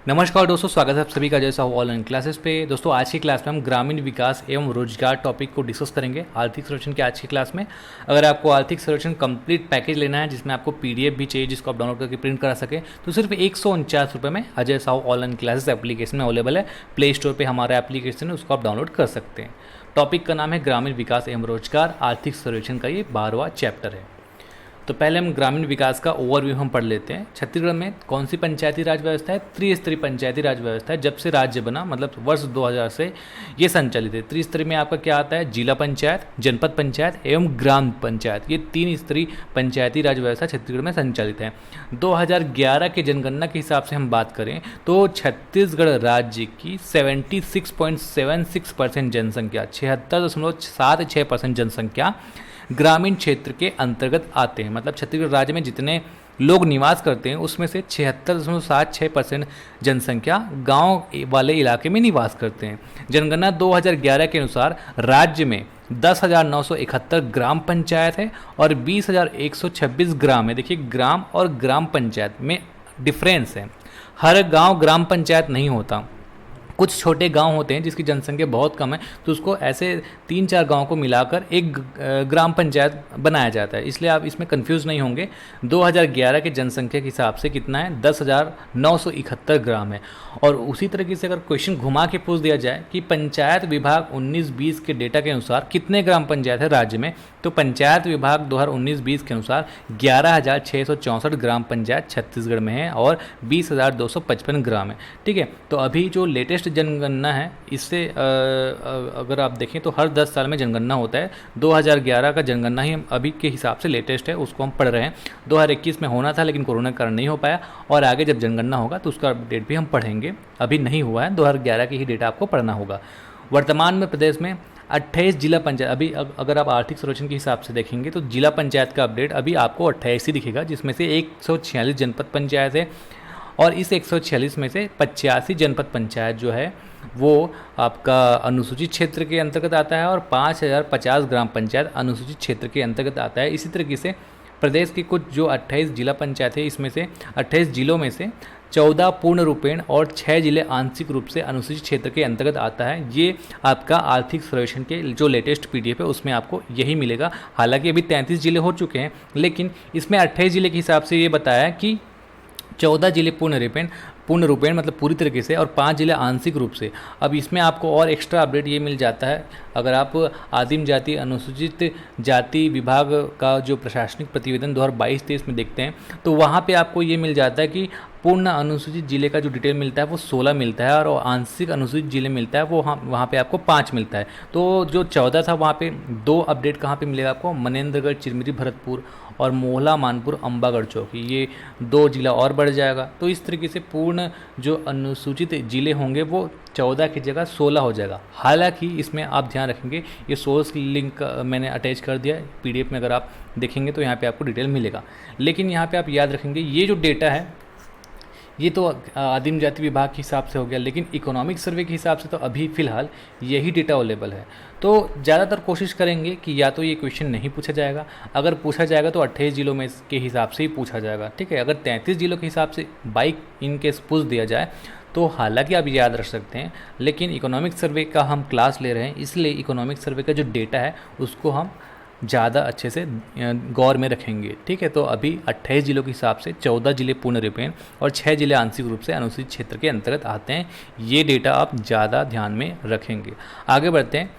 नमस्कार दोस्तों, स्वागत है आप सभी का जैसा हो ऑनलाइन क्लासेस पे। दोस्तों आज की क्लास में हम ग्रामीण विकास एवं रोजगार टॉपिक को डिस्कस करेंगे आर्थिक सर्वेक्षण के आज की क्लास में। अगर आपको आर्थिक सर्वेक्षण कंप्लीट पैकेज लेना है जिसमें आपको पीडीएफ भी चाहिए जिसको आप डाउनलोड करके प्रिंट करा सके तो सिर्फ 149 रुपये में Ajay Sahu online classes application में अवेलेबल है। प्ले स्टोर पर हमारा एप्लीकेशन है, उसको आप डाउनलोड कर सकते हैं। टॉपिक का नाम है ग्रामीण विकास एवं रोजगार, आर्थिक सर्वेक्षण का ये 12वां चैप्टर है। तो पहले हम ग्रामीण विकास का ओवरव्यू हम पढ़ लेते हैं। छत्तीसगढ़ में कौन सी पंचायती राज व्यवस्था है? त्रिस्तरीय पंचायती राज व्यवस्था है। जब से राज्य बना मतलब वर्ष 2000 से ये संचालित है। त्रिस्तरीय में आपका क्या आता है? जिला पंचायत, जनपद पंचायत एवं ग्राम पंचायत, ये 3 स्तरीय पंचायती राज व्यवस्था छत्तीसगढ़ में संचालित है। 2011 के जनगणना के हिसाब से हम बात करें तो छत्तीसगढ़ राज्य की 76.76% जनसंख्या, 76.76% जनसंख्या ग्रामीण क्षेत्र के अंतर्गत आते हैं। मतलब छत्तीसगढ़ राज्य में जितने लोग निवास करते हैं उसमें से 76.76% जनसंख्या गांव वाले इलाके में निवास करते हैं। जनगणना 2011 के अनुसार राज्य में 10,971 ग्राम पंचायत है और 20,126 ग्राम है। देखिए, ग्राम और ग्राम पंचायत में डिफरेंस है। हर गांव ग्राम पंचायत नहीं होता। कुछ छोटे गांव होते हैं जिसकी जनसंख्या बहुत कम है तो उसको ऐसे 3-4 गांव को मिलाकर एक ग्राम पंचायत बनाया जाता है, इसलिए आप इसमें कंफ्यूज नहीं होंगे। 2011 के जनसंख्या के हिसाब से कितना है? 10,971 ग्राम है। और उसी तरीके से अगर क्वेश्चन घुमा के पूछ दिया जाए कि पंचायत विभाग 19-20 के डेटा के अनुसार कितने ग्राम पंचायत है राज्य में, तो पंचायत विभाग 2019-20 के अनुसार 11,664 ग्राम पंचायत छत्तीसगढ़ में है और 20,255 ग्राम है। ठीक है, तो अभी जो लेटेस्ट जनगणना है इससे अगर आप देखें तो हर 10 साल में जनगणना होता है। 2011 का जनगणना ही अभी के हिसाब से लेटेस्ट है, उसको हम पढ़ रहे हैं। 2021 में होना था लेकिन कोरोना के कारण नहीं हो पाया और आगे जब जनगणना होगा तो उसका अपडेट भी हम पढ़ेंगे। अभी नहीं हुआ है, 2011 की ही डेटा आपको पढ़ना होगा। वर्तमान में प्रदेश में 28 जिला पंचायत, अभी अगर आप आर्थिक सर्वेक्षण के हिसाब से देखेंगे तो जिला पंचायत का अपडेट अभी आपको 28 ही दिखेगा, जिसमें से 146 जनपद पंचायत है और इस 146 में से 85 जनपद पंचायत जो है वो आपका अनुसूचित क्षेत्र के अंतर्गत आता है और 5,050 ग्राम पंचायत अनुसूचित क्षेत्र के अंतर्गत आता है। इसी तरीके से प्रदेश की कुछ जो 28 जिला पंचायत है इसमें से 28 जिलों में से 14 पूर्ण रूपेण और 6 जिले आंशिक रूप से अनुसूचित क्षेत्र के अंतर्गत आता है। ये आपका आर्थिक सर्वेक्षण के जो लेटेस्ट पीडीएफ है उसमें आपको यही मिलेगा। हालांकि अभी 33 जिले हो चुके हैं लेकिन इसमें 28 जिले के हिसाब से ये बताया कि 14 जिले पूर्ण रूपेण मतलब पूरी तरीके से और 5 जिले आंशिक रूप से। अब इसमें आपको और एक्स्ट्रा अपडेट ये मिल जाता है अगर आप आदिम जाति अनुसूचित जाति विभाग का जो प्रशासनिक प्रतिवेदन 2022-23 में देखते हैं तो वहाँ पे आपको ये मिल जाता है कि पूर्ण अनुसूचित जिले का जो डिटेल मिलता है वो 16 मिलता है और आंशिक अनुसूचित जिले मिलता है वो वहाँ पे आपको 5 मिलता है। तो जो 14 था वहाँ पे 2 अपडेट कहाँ पे मिलेगा आपको? मनेन्द्रगढ़, चिरमिरी, भरतपुर और मोहला, मानपुर, अम्बागढ़ चौकी, ये 2 जिला और बढ़ जाएगा। तो इस तरीके से पूर्ण जो अनुसूचित जिले होंगे वो 14 की जगह 16 हो जाएगा। हालांकि इसमें आप ध्यान रखेंगे, ये सोर्स लिंक मैंने अटैच कर दिया है पीडीएफ में, अगर आप देखेंगे तो यहाँ पे आपको डिटेल मिलेगा। लेकिन यहाँ पे आप याद रखेंगे ये जो डेटा है ये तो आदिम जाति विभाग के हिसाब से हो गया, लेकिन इकोनॉमिक सर्वे के हिसाब से तो अभी फ़िलहाल यही डेटा अवेलेबल है। तो ज़्यादातर कोशिश करेंगे कि या तो ये क्वेश्चन नहीं पूछा जाएगा, अगर पूछा जाएगा तो 28 जिलों में के हिसाब से ही पूछा जाएगा। ठीक है, अगर 33 जिलों के हिसाब से बाइक इन केस पूछ दिया जाए तो हालांकि आप याद रख सकते हैं, लेकिन इकोनॉमिक सर्वे का हम क्लास ले रहे हैं इसलिए इकोनॉमिक सर्वे का जो डेटा है उसको हम ज़्यादा अच्छे से गौर में रखेंगे। ठीक है, तो अभी 28 जिलों के हिसाब से 14 जिले पूर्ण रूपेण और 6 जिले आंशिक रूप से अनुसूचित क्षेत्र के अंतर्गत आते हैं। ये डेटा आप ज़्यादा ध्यान में रखेंगे। आगे बढ़ते हैं।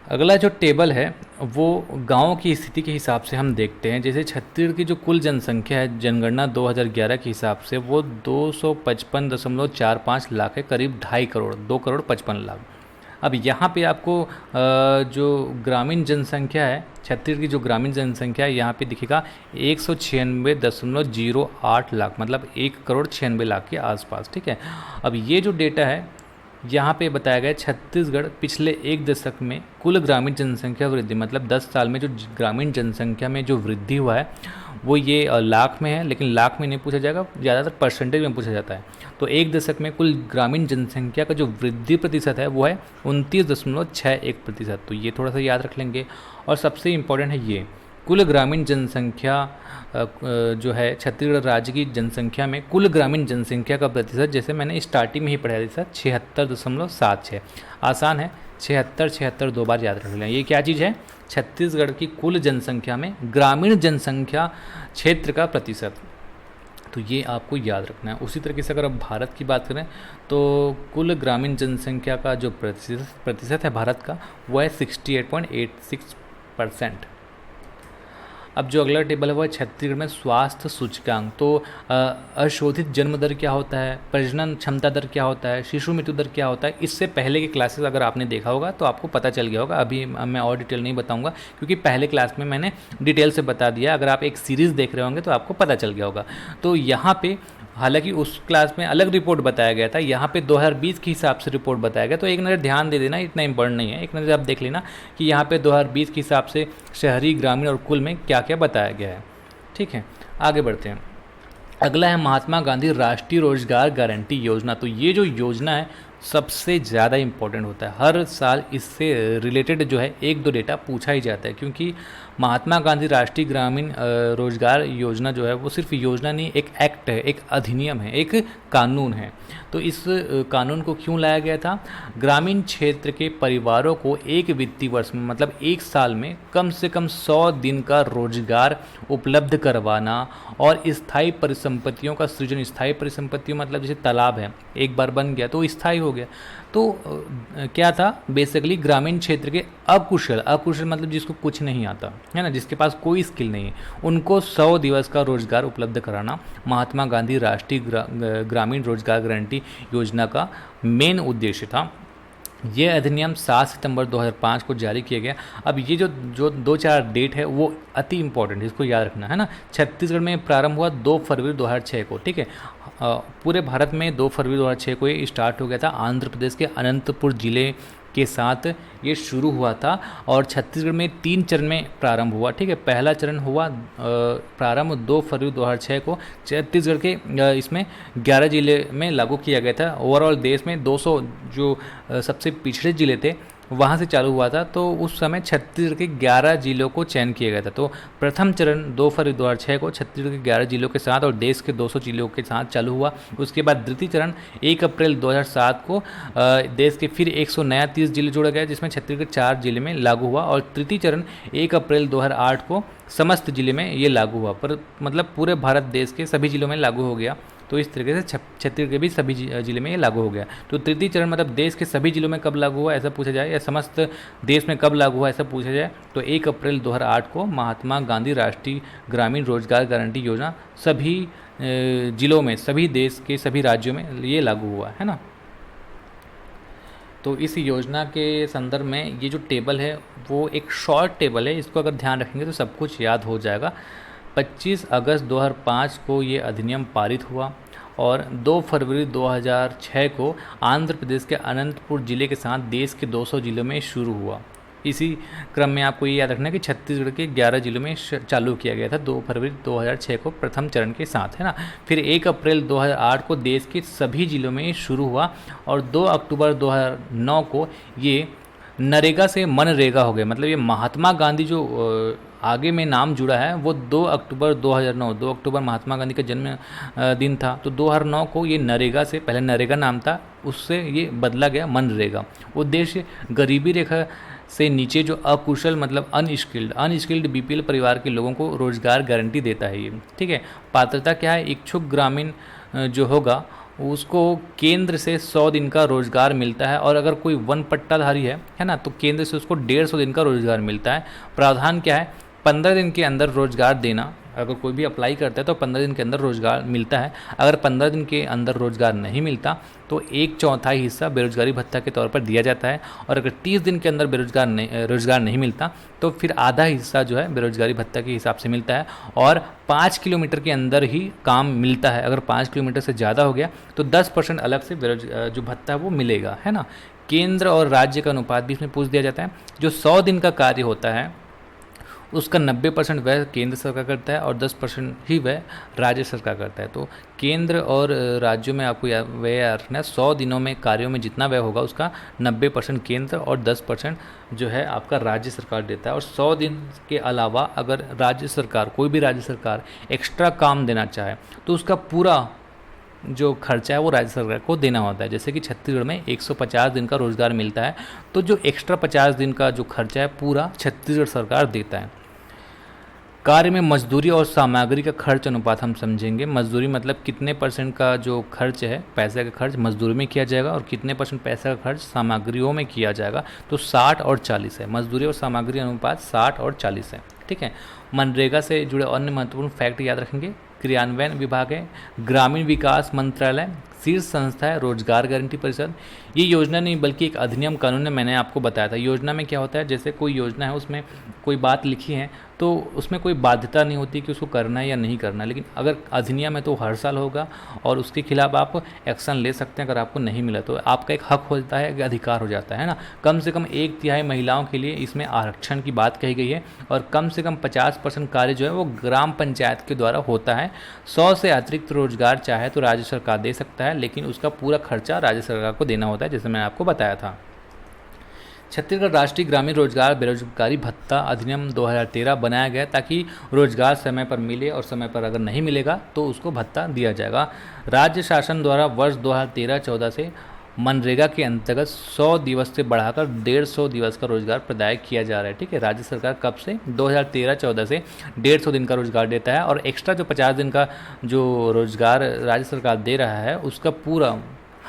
अगला जो टेबल है वो गाँव की स्थिति के हिसाब से हम देखते हैं। जैसे छत्तीसगढ़ की जो कुल जनसंख्या है जनगणना 2011 के हिसाब से वो 255.45 लाख है, करीब 2.5 करोड़, 2,55 लाख। अब यहाँ पे आपको जो ग्रामीण जनसंख्या है छत्तीसगढ़ की, जो ग्रामीण जनसंख्या है यहाँ पे दिखेगा 196.08 लाख, मतलब 1,96,00,000 के आसपास। ठीक है, अब ये जो डेटा है यहाँ पे बताया गया छत्तीसगढ़ पिछले 1 दशक में कुल ग्रामीण जनसंख्या वृद्धि, मतलब 10 साल में जो ग्रामीण जनसंख्या में जो वृद्धि हुआ है वो ये लाख में है, लेकिन लाख में नहीं पूछा जाएगा, ज़्यादातर परसेंटेज में पूछा जाता है। तो 1 दशक में कुल ग्रामीण जनसंख्या का जो वृद्धि प्रतिशत है वो है 29.61%। तो ये थोड़ा सा याद रख लेंगे। और सबसे इम्पोर्टेंट है ये कुल ग्रामीण जनसंख्या जो है छत्तीसगढ़ राज्य की जनसंख्या में कुल ग्रामीण जनसंख्या का प्रतिशत, जैसे मैंने स्टार्टिंग में ही पढ़ाया था, 76.76। आसान है, 76 दो बार याद रख लें। ये क्या चीज़ है? छत्तीसगढ़ की कुल जनसंख्या में ग्रामीण जनसंख्या क्षेत्र का प्रतिशत, तो ये आपको याद रखना है। उसी तरीके से अगर आप भारत की बात करें तो कुल ग्रामीण जनसंख्या का जो प्रतिशत है भारत का, वो है 68.86%। अब जो अगला टेबल है वो है छत्तीसगढ़ में स्वास्थ्य सूचकांक। तो अशोधित जन्म दर क्या होता है, प्रजनन क्षमता दर क्या होता है, शिशु मृत्यु दर क्या होता है, इससे पहले के क्लासेस अगर आपने देखा होगा तो आपको पता चल गया होगा। अभी मैं और डिटेल नहीं बताऊंगा क्योंकि पहले क्लास में मैंने डिटेल से बता दिया। अगर आप एक सीरीज़ देख रहे होंगे तो आपको पता चल गया होगा। तो यहाँ पे हालांकि उस क्लास में अलग रिपोर्ट बताया गया था, यहाँ पे 2020 के हिसाब से रिपोर्ट बताया गया। तो एक नज़र ध्यान दे देना, इतना इम्पोर्टेंट नहीं है, एक नज़र आप देख लेना कि यहाँ पे 2020 के हिसाब से शहरी, ग्रामीण और कुल में क्या क्या बताया गया है। ठीक है, आगे बढ़ते हैं। अगला है महात्मा गांधी राष्ट्रीय रोजगार गारंटी योजना। तो ये जो योजना है सबसे ज़्यादा इम्पोर्टेंट होता है, हर साल इससे रिलेटेड जो है एक दो डेटा पूछा ही जाता है, क्योंकि महात्मा गांधी राष्ट्रीय ग्रामीण रोजगार योजना जो है वो सिर्फ योजना नहीं, एक एक्ट है, एक अधिनियम है, एक कानून है। तो इस कानून को क्यों लाया गया था? ग्रामीण क्षेत्र के परिवारों को एक वित्तीय वर्ष में, मतलब एक साल में कम से कम 100 दिन का रोजगार उपलब्ध करवाना और स्थायी परिसंपत्तियों का सृजन। स्थायी परिसंपत्तियों मतलब जैसे तालाब है, एक बार बन गया तो स्थायी हो गया। तो क्या था बेसिकली, ग्रामीण क्षेत्र के अकुशल मतलब जिसको कुछ नहीं आता है ना, जिसके पास कोई स्किल नहीं है, उनको 100 दिवस का रोजगार उपलब्ध कराना महात्मा गांधी राष्ट्रीय ग्रामीण रोजगार गारंटी योजना का मेन उद्देश्य था। यह अधिनियम 7 सितंबर 2005 को जारी किया गया। अब ये जो 2-4 डेट है वो अति इम्पोर्टेंट है, इसको याद रखना है ना। छत्तीसगढ़ में प्रारंभ हुआ 2 फरवरी 2006 को। ठीक है, पूरे भारत में 2 फरवरी 2006 को ये स्टार्ट हो गया था। आंध्र प्रदेश के अनंतपुर जिले के साथ ये शुरू हुआ था और छत्तीसगढ़ में 3 चरण में प्रारंभ हुआ। ठीक है, पहला चरण हुआ प्रारंभ 2 फरवरी 2006 को। छत्तीसगढ़ के इसमें 11 जिले में लागू किया गया था। ओवरऑल देश में 200 जो सबसे पिछड़े जिले थे वहाँ से चालू हुआ था। तो उस समय छत्तीसगढ़ के 11 जिलों को चयन किया गया था। तो प्रथम चरण 2 फरवरी 2006 को छत्तीसगढ़ के 11 जिलों के साथ और देश के 200 जिलों के साथ चालू हुआ। उसके बाद द्वितीय चरण 1 अप्रैल 2007 को देश के फिर 130 जिले जोड़ा गया, जिसमें छत्तीसगढ़ 4 जिले में लागू हुआ। और तृतीय चरण 1 अप्रैल 2008 को समस्त जिले में ये लागू हुआ, पर मतलब पूरे भारत देश के सभी जिलों में लागू हो गया। तो इस तरीके से छत्तीसगढ़ के भी सभी जिले में ये लागू हो गया। तो तृतीय चरण मतलब देश के सभी जिलों में कब लागू हुआ ऐसा पूछा जाए, या समस्त देश में कब लागू हुआ ऐसा पूछा जाए, तो 1 अप्रैल 2008 को महात्मा गांधी राष्ट्रीय ग्रामीण रोजगार गारंटी योजना सभी जिलों में, सभी देश के सभी राज्यों में ये लागू हुआ है ना। तो इस योजना के संदर्भ में ये जो टेबल है वो एक शॉर्ट टेबल है, इसको अगर ध्यान रखेंगे तो सब कुछ याद हो जाएगा। 25 अगस्त 2005 को ये अधिनियम पारित हुआ और 2 फरवरी 2006 को आंध्र प्रदेश के अनंतपुर जिले के साथ देश के 200 जिलों में शुरू हुआ। इसी क्रम में आपको ये याद रखना है कि छत्तीसगढ़ के 11 जिलों में चालू किया गया था 2 फरवरी 2006 को प्रथम चरण के साथ, है ना। फिर 1 अप्रैल 2008 को देश के सभी जिलों में शुरू हुआ और 2 अक्टूबर 2009 को ये नरेगा से मनरेगा हो गया। मतलब ये महात्मा गांधी जो आगे में नाम जुड़ा है वो 2 अक्टूबर 2009, 2 अक्टूबर महात्मा गांधी का जन्म दिन था, तो 2009 को ये नरेगा से, पहले नरेगा नाम था, उससे ये बदला गया मनरेगा। उद्देश्य गरीबी रेखा से नीचे जो अकुशल मतलब अनस्किल्ड बीपीएल परिवार के लोगों को रोजगार गारंटी देता है ये। ठीक है, पात्रता क्या है, इच्छुक ग्रामीण जो होगा उसको केंद्र से 100 दिन का रोजगार मिलता है, और अगर कोई वन पट्टाधारी है ना, तो केंद्र से उसको 150 दिन का रोजगार मिलता है। प्रावधान क्या है, 15 दिन के अंदर रोजगार देना। अगर कोई भी अप्लाई करता है तो 15 दिन के अंदर रोजगार मिलता है। अगर 15 दिन के अंदर रोजगार नहीं मिलता तो 1/4 हिस्सा बेरोजगारी भत्ता के तौर पर दिया जाता है, और अगर 30 दिन के अंदर रोजगार नहीं मिलता तो फिर आधा हिस्सा जो है बेरोजगारी भत्ता के हिसाब से मिलता है, और 5 किलोमीटर के अंदर ही काम मिलता है। अगर 5 किलोमीटर से ज़्यादा हो गया तो 10% अलग से जो भत्ता है वो मिलेगा, है ना। केंद्र और राज्य का अनुपात भी इसमें पूछ दिया जाता है। जो 100 दिन का कार्य होता है उसका 90% व्यय केंद्र सरकार करता है और 10% ही व्यय राज्य सरकार करता है। तो केंद्र और राज्यों में आपको व्यय याद रखना है, 100 दिनों में कार्यों में जितना व्यय होगा उसका 90% केंद्र और 10% जो है आपका राज्य सरकार देता है। और 100 दिन के अलावा अगर राज्य सरकार, कोई भी राज्य सरकार एक्स्ट्रा काम देना चाहे तो उसका पूरा जो खर्चा है वो राज्य सरकार को देना होता है। जैसे कि छत्तीसगढ़ में 150 दिन का रोजगार मिलता है, तो जो एक्स्ट्रा 50 दिन का जो खर्चा है पूरा छत्तीसगढ़ सरकार देता है। कार्य में मजदूरी और सामग्री का खर्च अनुपात हम समझेंगे। मजदूरी मतलब कितने % का जो खर्च है, पैसे का खर्च मजदूरी में किया जाएगा और कितने % पैसे का खर्च सामग्रियों में किया जाएगा। तो 60 और 40 है, मजदूरी और सामग्री अनुपात 60 और 40 है। ठीक है। मनरेगा से जुड़े अन्य महत्वपूर्ण फैक्ट याद रखेंगे। क्रियान्वयन विभाग है, ग्रामीण विकास मंत्रालय, शीर्ष संस्था है रोजगार गारंटी परिषद। ये योजना नहीं बल्कि एक अधिनियम कानून है, मैंने आपको बताया था। योजना में क्या होता है, जैसे कोई योजना है उसमें कोई बात लिखी है तो उसमें कोई बाध्यता नहीं होती कि उसको करना है या नहीं करना, लेकिन अगर अधिनियम है तो हर साल होगा और उसके खिलाफ आप एक्शन ले सकते हैं। अगर आपको नहीं मिला तो आपका एक हक होता है, एक अधिकार हो जाता है ना। कम से कम 1/3 महिलाओं के लिए इसमें आरक्षण की बात कही गई है और कम से कम 50% कार्य जो है वो ग्राम पंचायत के द्वारा होता है। 100 से अतिरिक्त रोजगार चाहे तो राज्य सरकार दे सकता है, लेकिन उसका पूरा खर्चा राज्य सरकार को देना होता है, जैसे मैंने आपको बताया था। छत्तीसगढ़ राष्ट्रीय ग्रामीण रोजगार बेरोजगारी भत्ता अधिनियम 2013 बनाया गया ताकि रोजगार समय पर मिले और समय पर अगर नहीं मिलेगा तो उसको भत्ता दिया जाएगा। राज्य शासन द्वारा वर्ष 2013-14 से मनरेगा के अंतर्गत 100 दिवस से बढ़ाकर 150 दिवस का रोजगार प्रदान किया जा रहा है। ठीक है। राज्य सरकार कब से 2013-14 से 150 दिन का रोजगार देता है और एक्स्ट्रा जो 50 दिन का जो रोजगार राज्य सरकार दे रहा है उसका पूरा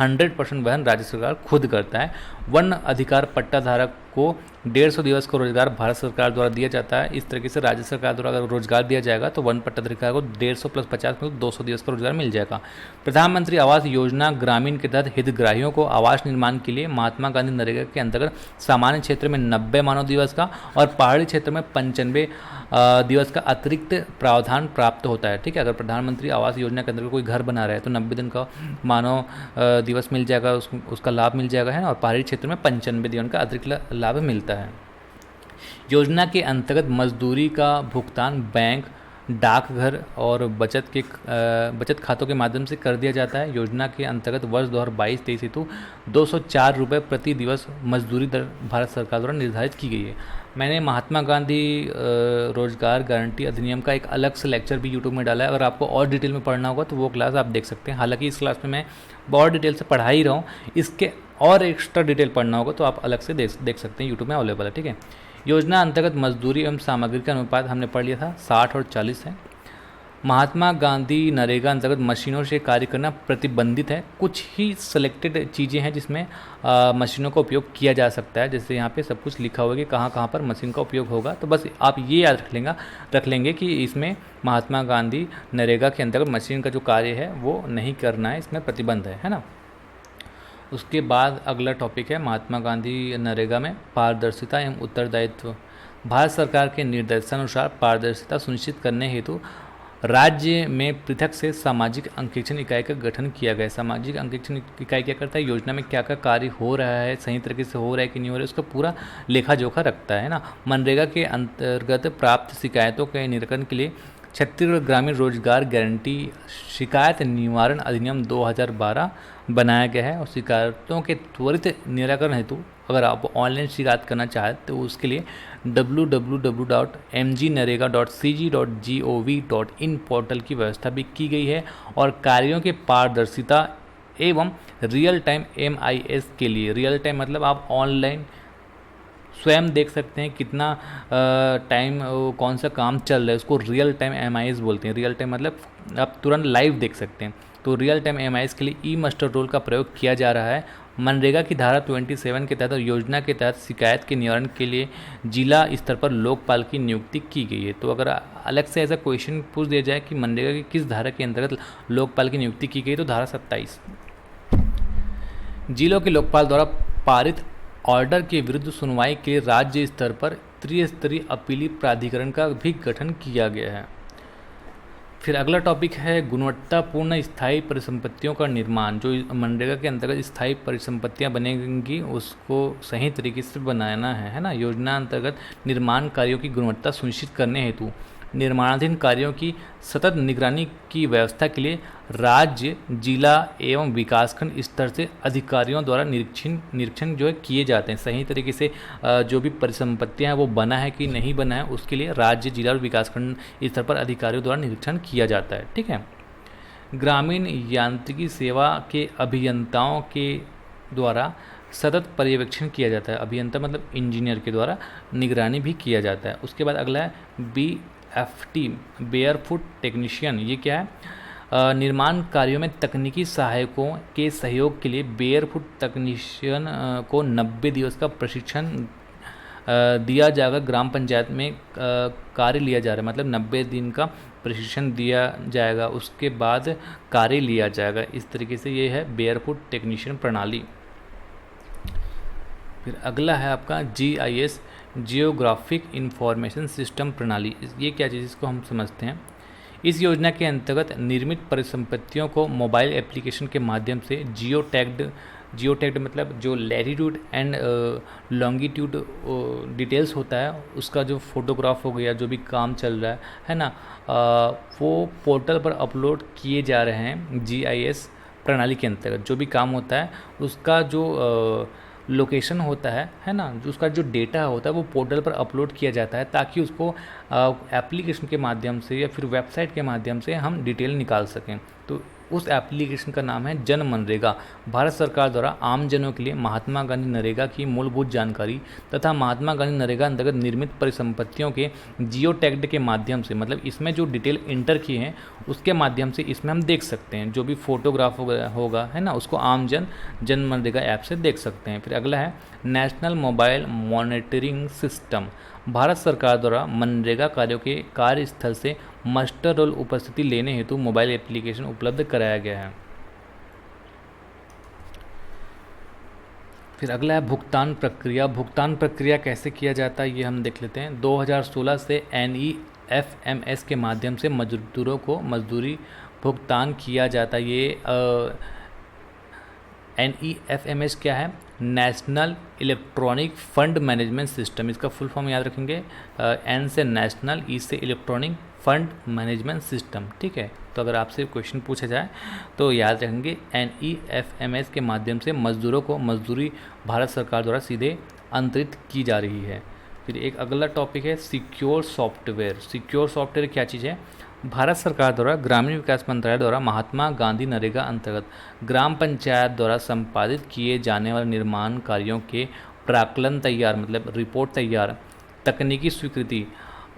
100% वहन राज्य सरकार खुद करता है। वन अधिकार पट्टा धारक को 150 दिवस का रोजगार भारत सरकार द्वारा दिया जाता है। इस तरीके से राज्य सरकार द्वारा अगर रोजगार दिया जाएगा तो वन पट्टाधारक को 150 + 50 मतलब 200 दिवस का रोजगार मिल जाएगा। प्रधानमंत्री आवास योजना ग्रामीण के तहत हितग्राहियों को आवास निर्माण के लिए महात्मा गांधी नरेगा के अंतर्गत सामान्य क्षेत्र में 90 मानव दिवस का और पहाड़ी क्षेत्र में 95 दिवस का अतिरिक्त प्रावधान प्राप्त होता है। ठीक है। अगर प्रधानमंत्री आवास योजना के अंतर्गत कोई घर बना रहा है तो 90 दिन का मानव दिवस मिल जाएगा, उसका लाभ मिल जाएगा है ना। और पहाड़ी क्षेत्र में 95 दिन का अतिरिक्त लाभ मिलता है। योजना के अंतर्गत मजदूरी का भुगतान बैंक, डाकघर और बचत खातों के माध्यम से कर दिया जाता है। योजना के अंतर्गत वर्ष 2022-23 हेतु 204 रुपये प्रति दिवस मजदूरी दर भारत सरकार द्वारा निर्धारित की गई है। मैंने महात्मा गांधी रोजगार गारंटी अधिनियम का एक अलग से लेक्चर भी यूट्यूब में डाला है। अगर आपको और डिटेल में पढ़ना होगा तो वो क्लास आप देख सकते हैं। हालांकि इस क्लास में मैं बहुत डिटेल से पढ़ा ही रहा हूँ, इसके और एक्स्ट्रा डिटेल पढ़ना होगा तो आप अलग से देख सकते हैं, यूट्यूब में अवेलेबल है। ठीक है। योजना अंतर्गत मजदूरी एवं सामग्री का अनुपात हमने पढ़ लिया था, 60 और 40 है। महात्मा गांधी नरेगा अंतर्गत मशीनों से कार्य करना प्रतिबंधित है। कुछ ही सिलेक्टेड चीज़ें हैं जिसमें मशीनों का उपयोग किया जा सकता है। जैसे यहाँ पे सब कुछ लिखा हुआ है कि कहाँ कहाँ पर मशीन का उपयोग होगा, तो बस आप ये याद रख लेंगे कि इसमें महात्मा गांधी नरेगा के अंतर्गत मशीन का जो कार्य है वो नहीं करना है, इसमें प्रतिबंध है ना। उसके बाद अगला टॉपिक है महात्मा गांधी नरेगा में पारदर्शिता एवं उत्तरदायित्व। भारत सरकार के निर्देशानुसार पारदर्शिता सुनिश्चित करने हेतु राज्य में पृथक से सामाजिक अंकेक्षण इकाई का गठन किया गया। सामाजिक अंकेक्षण इकाई क्या करता है, योजना में क्या क्या कार्य हो रहा है, सही तरीके से हो रहा है कि नहीं हो रहा है, उसका पूरा लेखा जोखा रखता है ना। मनरेगा के अंतर्गत प्राप्त शिकायतों के निराकरण के लिए छत्तीसगढ़ ग्रामीण रोजगार गारंटी शिकायत निवारण अधिनियम 2012 बनाया गया है और शिकायतों के त्वरित निराकरण हेतु अगर आप ऑनलाइन शिकायत करना चाहते तो उसके लिए www.mgnarega.cg.gov.in पोर्टल की व्यवस्था भी की गई है। और कार्यों के पारदर्शिता एवं रियल टाइम MIS के लिए, रियल टाइम मतलब आप ऑनलाइन स्वयं देख सकते हैं कितना टाइम कौन सा काम चल रहा है, उसको रियल टाइम MIS बोलते हैं। रियल टाइम मतलब आप तुरंत लाइव देख सकते हैं। तो रियल टाइम MIS के लिए ई-मास्टर रोल का प्रयोग किया जा रहा है। मनरेगा की धारा 27 के तहत योजना के तहत शिकायत के निवारण के लिए जिला स्तर पर लोकपाल की नियुक्ति की गई है। तो अगर अलग से ऐसा क्वेश्चन पूछ दिया जाए कि मनरेगा की किस धारा के अंतर्गत लोकपाल की नियुक्ति की गई, तो धारा 27। जिलों के लोकपाल द्वारा पारित ऑर्डर के विरुद्ध सुनवाई के लिए राज्य स्तर पर त्रिस्तरीय अपीली प्राधिकरण का भी गठन किया गया है। फिर अगला टॉपिक है गुणवत्तापूर्ण स्थायी परिसंपत्तियों का निर्माण। जो मनरेगा के अंतर्गत स्थायी परिसंपत्तियां बनेंगी उसको सही तरीके से बनाना है ना। योजना अंतर्गत निर्माण कार्यों की गुणवत्ता सुनिश्चित करने हेतु निर्माणाधीन कार्यों की सतत निगरानी की व्यवस्था के लिए राज्य, जिला एवं विकासखंड स्तर से अधिकारियों द्वारा निरीक्षण जो है किए जाते हैं। सही तरीके से जो भी परिसंपत्तियां हैं वो बना है कि नहीं बना है उसके लिए राज्य, जिला और विकासखंड स्तर पर अधिकारियों द्वारा निरीक्षण किया जाता है। ठीक है। ग्रामीण यांत्रिकी सेवा के अभियंताओं के द्वारा सतत पर्यवेक्षण किया जाता है। अभियंता मतलब इंजीनियर के द्वारा निगरानी भी किया जाता है। उसके बाद अगला है BFT, बेयरफुट टेक्नीशियन। ये क्या है? निर्माण कार्यों में तकनीकी सहायकों के सहयोग के लिए बेयरफुट टेक्नीशियन को 90 दिवस का प्रशिक्षण दिया जाएगा। ग्राम पंचायत में कार्य लिया जा रहा है, मतलब 90 दिन का प्रशिक्षण दिया जाएगा, उसके बाद कार्य लिया जाएगा। इस तरीके से ये है बेयरफुट टेक्नीशियन प्रणाली। फिर अगला है आपका GIS, जियोग्राफिक इंफॉर्मेशन सिस्टम प्रणाली। ये क्या चीज़, इसको हम समझते हैं। इस योजना के अंतर्गत निर्मित परिसंपत्तियों को मोबाइल एप्लीकेशन के माध्यम से जियोटैग्ड मतलब जो लैटिट्यूड एंड लॉन्गिट्यूड डिटेल्स होता है उसका जो फोटोग्राफ हो गया, जो भी काम चल रहा है ना, वो पोर्टल पर अपलोड किए जा रहे हैं। GIS प्रणाली के अंतर्गत जो भी काम होता है उसका जो लोकेशन होता है ना, जो उसका जो डेटा होता है वो पोर्टल पर अपलोड किया जाता है ताकि उसको एप्लीकेशन के माध्यम से या फिर वेबसाइट के माध्यम से हम डिटेल निकाल सकें। तो उस एप्लीकेशन का नाम है जन मनरेगा। भारत सरकार द्वारा आम जनों के लिए महात्मा गांधी नरेगा की मूलभूत जानकारी तथा महात्मा गांधी नरेगा अंतर्गत निर्मित परिसंपत्तियों के जियो टैग्ड के माध्यम से, मतलब इसमें जो डिटेल इंटर की हैं उसके माध्यम से इसमें हम देख सकते हैं। जो भी फोटोग्राफ होगा है ना, उसको आम जन मनरेगा ऐप से देख सकते हैं। फिर अगला है national mobile monitoring system. Bharat सरकार द्वारा मनरेगा कार्यों के कार्यस्थल से मास्टर रोल उपस्थिति लेने हेतु मोबाइल एप्लीकेशन उपलब्ध कराया गया है। फिर अगला है भुगतान प्रक्रिया। भुगतान प्रक्रिया कैसे किया जाता है ये हम देख लेते हैं। 2016 से NEFMS के माध्यम से मजदूरों को मजदूरी भुगतान किया जाता है। ये NEFMS क्या है? National electronic fund management system. इसका फुल फॉर्म याद रखेंगे, N से नेशनल, E से इलेक्ट्रॉनिक फंड मैनेजमेंट सिस्टम। ठीक है, तो अगर आपसे क्वेश्चन पूछा जाए तो याद रखेंगे NEFMS के माध्यम से मजदूरों को मजदूरी भारत सरकार द्वारा सीधे अंतरित की जा रही है। फिर एक अगला टॉपिक है सिक्योर सॉफ्टवेयर। सिक्योर सॉफ्टवेयर क्या चीज़ है? भारत सरकार द्वारा ग्रामीण विकास मंत्रालय द्वारा महात्मा गांधी नरेगा अंतर्गत ग्राम पंचायत द्वारा संपादित किए जाने वाले निर्माण कार्यों के प्राक्कलन तैयार, मतलब रिपोर्ट तैयार, तकनीकी स्वीकृति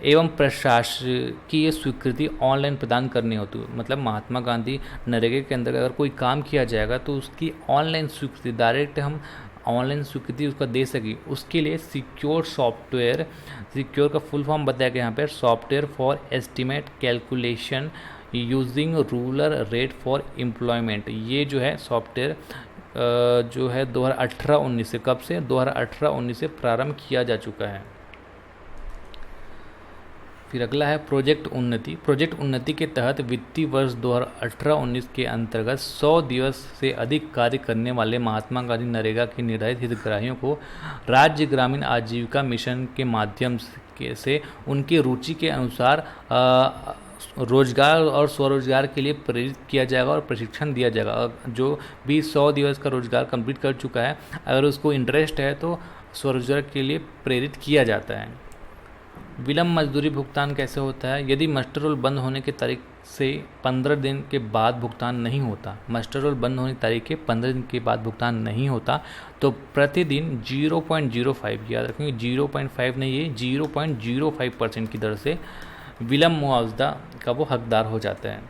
एवं प्रशासकीय स्वीकृति ऑनलाइन प्रदान करनी होती है। मतलब महात्मा गांधी नरेगा के अंदर अगर कोई काम किया जाएगा तो उसकी ऑनलाइन स्वीकृति, डायरेक्ट हम ऑनलाइन स्वीकृति उसका दे सकी, उसके लिए सिक्योर सॉफ्टवेयर, सिक्योर का फुल फॉर्म बताया गया यहाँ पर, software for estimate calculation using rural rate for employment. ये जो है सॉफ्टवेयर जो है 2018-19 से, कब से? 2018-19 से प्रारंभ किया जा चुका है। फिर अगला है प्रोजेक्ट उन्नति। प्रोजेक्ट उन्नति के तहत वित्तीय वर्ष 2018-19 के अंतर्गत 100 दिवस से अधिक कार्य करने वाले महात्मा गांधी नरेगा के निर्धारित हितग्राहियों को राज्य ग्रामीण आजीविका मिशन के माध्यम से उनकी रुचि के अनुसार रोजगार और स्वरोजगार के लिए प्रेरित किया जाएगा और प्रशिक्षण दिया जाएगा। जो भी 100 दिवस का रोजगार कंप्लीट कर चुका है, अगर उसको इंटरेस्ट है तो स्वरोजगार के लिए प्रेरित किया जाता है। विलम्ब मजदूरी भुगतान कैसे होता है? यदि मास्टर रोल बंद होने की तारीख से 15 दिन के बाद भुगतान नहीं होता, मास्टर रोल बंद होने की तारीख के 15 दिन के बाद भुगतान नहीं होता तो प्रतिदिन 0.05, याद रखेंगे 0.5 नहीं, ये 0.05% की दर से विलम्ब मुआवजा का वो हकदार हो जाता है।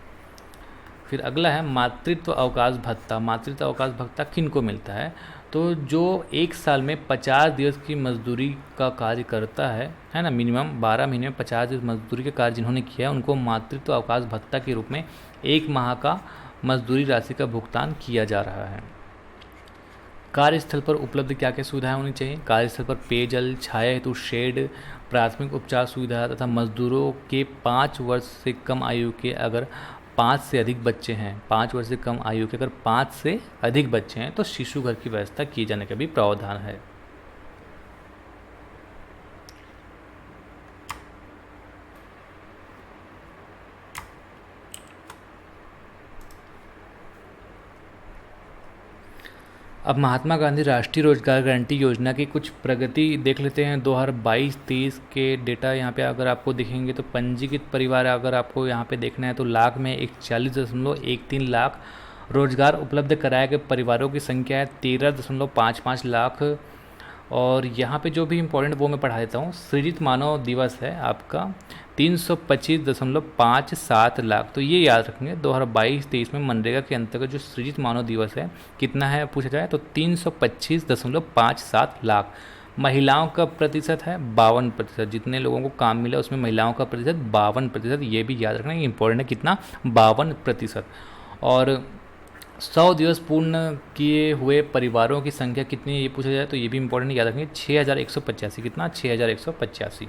फिर अगला है मातृत्व अवकाश भत्ता। मातृत्व अवकाश भत्ता किन को मिलता है? तो जो एक साल में 50 दिवस की मजदूरी का कार्य करता है ना, मिनिमम 12 महीने में 50 दिवस मजदूरी का कार्य जिन्होंने किया है उनको मातृत्व अवकाश भत्ता के रूप में 1 माह का मजदूरी राशि का भुगतान किया जा रहा है। कार्यस्थल पर उपलब्ध क्या क्या सुविधाएं होनी चाहिए? कार्यस्थल पर पेयजल, छाया हेतु शेड, प्राथमिक उपचार सुविधा तथा मजदूरों के 5 वर्ष से कम आयु के अगर 5 से अधिक बच्चे हैं, 5 वर्ष से कम आयु के अगर 5 से अधिक बच्चे हैं तो शिशु घर की व्यवस्था किए जाने का भी प्रावधान है। अब महात्मा गांधी राष्ट्रीय रोजगार गारंटी योजना की कुछ प्रगति देख लेते हैं। 2022-23 के डेटा यहाँ पे अगर आपको दिखेंगे तो पंजीकृत परिवार अगर आपको यहाँ पे देखना है तो लाख में 41.13 लाख, रोजगार उपलब्ध कराए गए परिवारों की संख्या है 13.55 लाख। और यहाँ पे जो भी इम्पोर्टेंट वो मैं पढ़ा देता हूँ। सृजित मानव दिवस है आपका 325.57 लाख। तो ये याद रखेंगे 2022-23 में मनरेगा के अंतर्गत जो सृजित मानव दिवस है कितना है पूछा जाए तो 325.57 लाख। महिलाओं का प्रतिशत है 52%। जितने लोगों को काम मिला उसमें महिलाओं का प्रतिशत 52%। ये भी याद रखना इम्पोर्टेंट है, कितना 52%। और 100 दिवस पूर्ण किए हुए परिवारों की संख्या कितनी है ये पूछा जाए तो ये भी इंपॉर्टेंट याद रखेंगे 6185। कितना? 6185।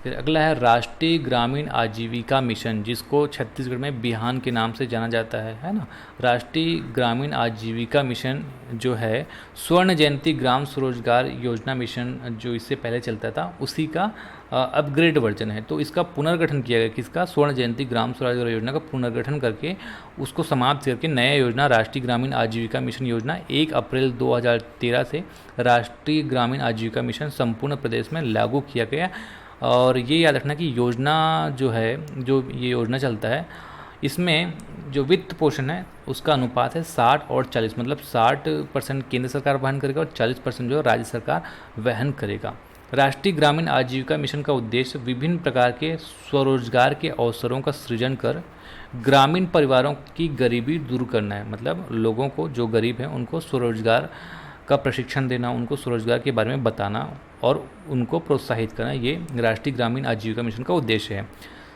फिर अगला है राष्ट्रीय ग्रामीण आजीविका मिशन, जिसको छत्तीसगढ़ में बिहान के नाम से जाना जाता है ना। राष्ट्रीय ग्रामीण आजीविका मिशन जो है स्वर्ण जयंती ग्राम स्वरोजगार योजना मिशन जो इससे पहले चलता था उसी का अपग्रेड वर्जन है। तो इसका पुनर्गठन किया गया, किसका? स्वर्ण जयंती ग्राम स्वरोजगार योजना का पुनर्गठन करके उसको समाप्त करके नया योजना राष्ट्रीय ग्रामीण आजीविका मिशन योजना 1 अप्रैल 2013 से राष्ट्रीय ग्रामीण आजीविका मिशन संपूर्ण प्रदेश में लागू किया गया। और ये याद रखना कि योजना जो है, जो ये योजना चलता है इसमें जो वित्त पोषण है उसका अनुपात है 60 और 40, मतलब 60% केंद्र सरकार वहन करेगा और 40% जो राज्य सरकार वहन करेगा। राष्ट्रीय ग्रामीण आजीविका मिशन का उद्देश्य विभिन्न प्रकार के स्वरोजगार के अवसरों का सृजन कर ग्रामीण परिवारों की गरीबी दूर करना है। मतलब लोगों को जो गरीब हैं उनको स्वरोजगार का प्रशिक्षण देना, उनको स्वरोजगार के बारे में बताना और उनको प्रोत्साहित करना, ये राष्ट्रीय ग्रामीण आजीविका मिशन का उद्देश्य है।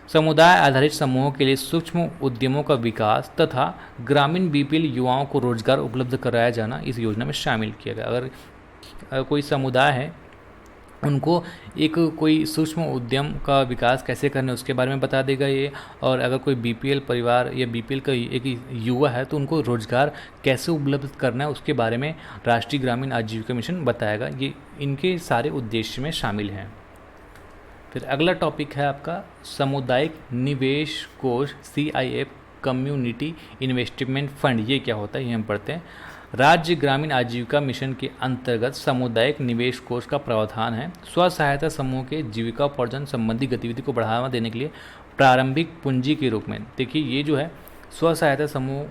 समुदाय आधारित समूहों के लिए सूक्ष्म उद्यमों का विकास तथा ग्रामीण बीपीएल युवाओं को रोजगार उपलब्ध कराया जाना इस योजना में शामिल किया गया। अगर कोई समुदाय है उनको एक कोई सूक्ष्म उद्यम का विकास कैसे करना है उसके बारे में बता देगा ये। और अगर कोई बीपीएल परिवार या बीपीएल का एक युवा है तो उनको रोजगार कैसे उपलब्ध करना है उसके बारे में राष्ट्रीय ग्रामीण आजीविका मिशन बताएगा। ये इनके सारे उद्देश्य में शामिल हैं। फिर अगला टॉपिक है आपका सामुदायिक निवेश कोष CIF कम्युनिटी इन्वेस्टमेंट फंड। ये क्या होता है ये हम पढ़ते हैं। राज्य ग्रामीण आजीविका मिशन के अंतर्गत सामुदायिक निवेश कोष का प्रावधान है। स्व सहायता समूह के जीविकापार्जन संबंधी गतिविधि को बढ़ावा देने के लिए प्रारंभिक पूंजी के रूप में, देखिए ये जो है स्व सहायता समूह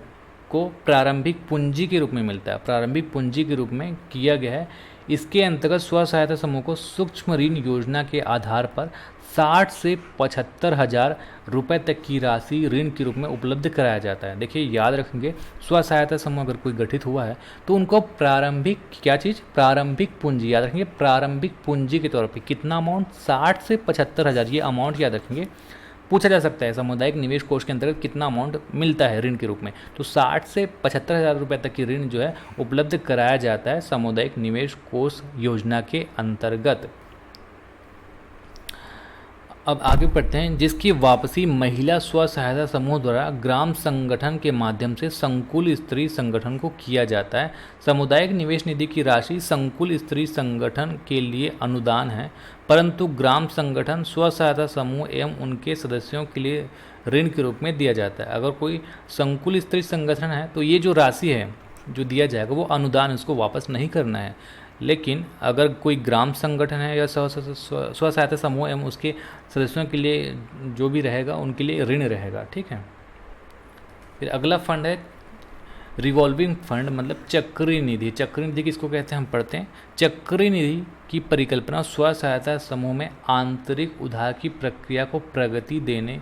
को प्रारंभिक पूंजी के रूप में मिलता है, प्रारंभिक पूंजी के रूप में किया गया है। इसके अंतर्गत स्व सहायता समूह को सूक्ष्म ऋण योजना के आधार पर 60 से 75 हज़ार रुपये तक की राशि ऋण के रूप में उपलब्ध कराया जाता है। देखिए याद रखेंगे स्व सहायता समूह अगर कोई गठित हुआ है तो उनको प्रारंभिक क्या चीज़, प्रारंभिक पूंजी याद रखेंगे। प्रारंभिक पूंजी के तौर पे कितना अमाउंट, 60 से 75 हज़ार, ये अमाउंट याद रखेंगे। पूछा जा सकता है सामुदायिक निवेश कोष के अंतर्गत कितना अमाउंट मिलता है ऋण के रूप में, तो 60 से 75 हज़ार रुपये तक की ऋण जो है उपलब्ध कराया जाता है सामुदायिक निवेश कोष योजना के अंतर्गत। अब आगे बढ़ते हैं। जिसकी वापसी महिला स्व सहायता समूह द्वारा ग्राम संगठन के माध्यम से संकुल स्त्री संगठन को किया जाता है। सामुदायिक निवेश निधि की राशि संकुल स्त्री संगठन के लिए अनुदान है, परंतु ग्राम संगठन स्व सहायता समूह एवं उनके सदस्यों के लिए ऋण के रूप में दिया जाता है। अगर कोई संकुल स्त्री संगठन है तो ये जो राशि है जो दिया जाएगा वो अनुदान, इसको वापस नहीं करना है। लेकिन अगर कोई ग्राम संगठन है या स्व सहायता समूह एवं उसके सदस्यों के लिए जो भी रहेगा उनके लिए ऋण रहेगा, ठीक है। फिर अगला फंड है रिवॉल्विंग फंड, मतलब चक्री निधि। चक्री निधि किसको कहते हैं हम पढ़ते हैं। चक्री निधि की परिकल्पना स्व सहायता समूह में आंतरिक उधार की प्रक्रिया को प्रगति देने,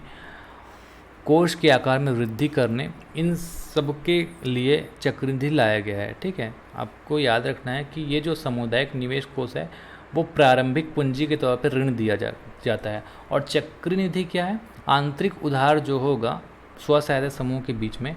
कोष के आकार में वृद्धि करने, इन सब के लिए चक्रनिधि लाया गया है, ठीक है। आपको याद रखना है कि ये जो सामुदायिक निवेश कोष है वो प्रारंभिक पूंजी के तौर पर ऋण दिया जाता है। और चक्रनिधि क्या है, आंतरिक उधार जो होगा स्व सहायता समूह के बीच में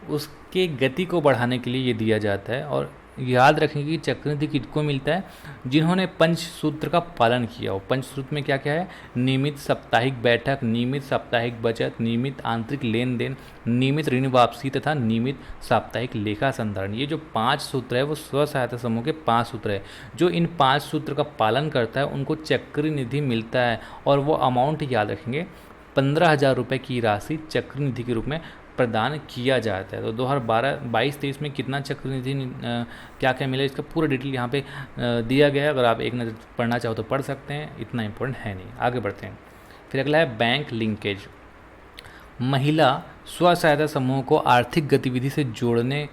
उसके गति को बढ़ाने के लिए ये दिया जाता है। और याद रखेंगे कि चक्रनिधि किसको मिलता है, जिन्होंने पंचसूत्र का पालन किया हो। पंचसूत्र में क्या क्या है, नियमित साप्ताहिक बैठक, नियमित साप्ताहिक बचत, नियमित आंतरिक लेन देन, नियमित ऋण वापसी तथा नियमित साप्ताहिक लेखा संधारण। ये जो 5 सूत्र है वो स्व सहायता समूह के 5 सूत्र है। जो इन 5 सूत्र का पालन करता है उनको चक्रनिधि मिलता है, और वो अमाउंट याद रखेंगे 15,000 रुपये की राशि चक्रनिधि के रूप में प्रदान किया जाता है। तो 2022-23 में कितना चक्रनिधि क्या क्या मिला, इसका पूरा डिटेल यहाँ पे दिया गया है। अगर आप एक नज़र पढ़ना चाहो तो पढ़ सकते हैं, इतना इम्पोर्टेंट है नहीं। आगे बढ़ते हैं। फिर अगला है बैंक लिंकेज। महिला स्व सहायता समूह को आर्थिक गतिविधि से जोड़ने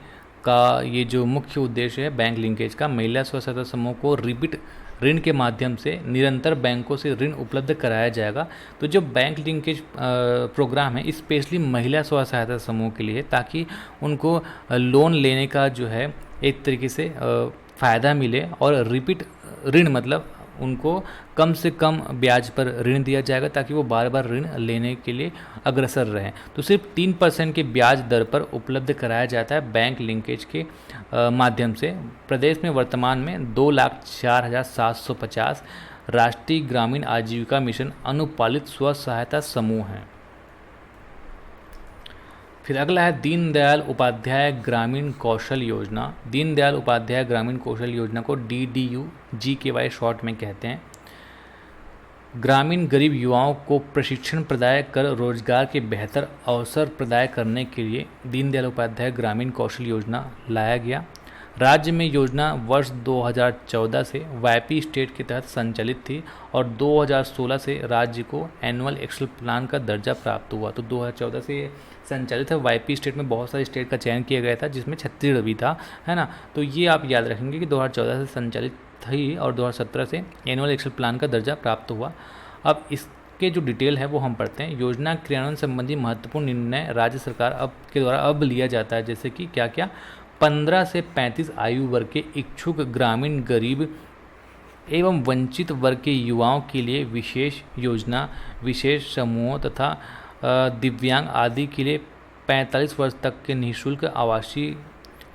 का ये जो मुख्य उद्देश्य है बैंक लिंकेज का, महिला स्व सहायता समूह को रिपीट ऋण के माध्यम से निरंतर बैंकों से ऋण उपलब्ध कराया जाएगा। तो जो बैंक लिंकेज प्रोग्राम है स्पेशली महिला स्व सहायता समूह के लिए, ताकि उनको लोन लेने का जो है एक तरीके से फ़ायदा मिले, और रिपीट ऋण मतलब उनको कम से कम ब्याज पर ऋण दिया जाएगा, ताकि वो बार बार ऋण लेने के लिए अग्रसर रहें। तो सिर्फ 3% के ब्याज दर पर उपलब्ध कराया जाता है बैंक लिंकेज के माध्यम से। प्रदेश में वर्तमान में 2,04,750 राष्ट्रीय ग्रामीण आजीविका मिशन अनुपालित स्व सहायता समूह हैं। फिर अगला है दीनदयाल उपाध्याय ग्रामीण कौशल योजना। दीनदयाल उपाध्याय ग्रामीण कौशल योजना को DDU-GKY शॉर्ट में कहते हैं। ग्रामीण गरीब युवाओं को प्रशिक्षण प्रदान कर रोजगार के बेहतर अवसर प्रदान करने के लिए दीनदयाल उपाध्याय ग्रामीण कौशल योजना लाया गया। राज्य में योजना वर्ष 2014 से वाईपी स्टेट के तहत संचालित थी, और 2016 से राज्य को एनुअल एक्शन प्लान का दर्जा प्राप्त हुआ। तो 2014 से संचालित है। वाईपी स्टेट में बहुत सारे स्टेट का चयन किया गया था, जिसमें छत्तीसगढ़ भी था, है ना। तो ये आप याद रखेंगे कि 2014 से संचालित थी और 2017 से एनुअल एक्शन प्लान का दर्जा प्राप्त हुआ। अब इसके जो डिटेल है वो हम पढ़ते हैं। योजना क्रियान्वयन संबंधी महत्वपूर्ण निर्णय राज्य सरकार के द्वारा अब लिया जाता है, जैसे कि क्या क्या, 15 से 35 आयु वर्ग के इच्छुक ग्रामीण गरीब एवं वंचित वर्ग के युवाओं के लिए विशेष योजना, विशेष समूहों तथा दिव्यांग आदि के लिए 45 वर्ष तक के निःशुल्क आवासीय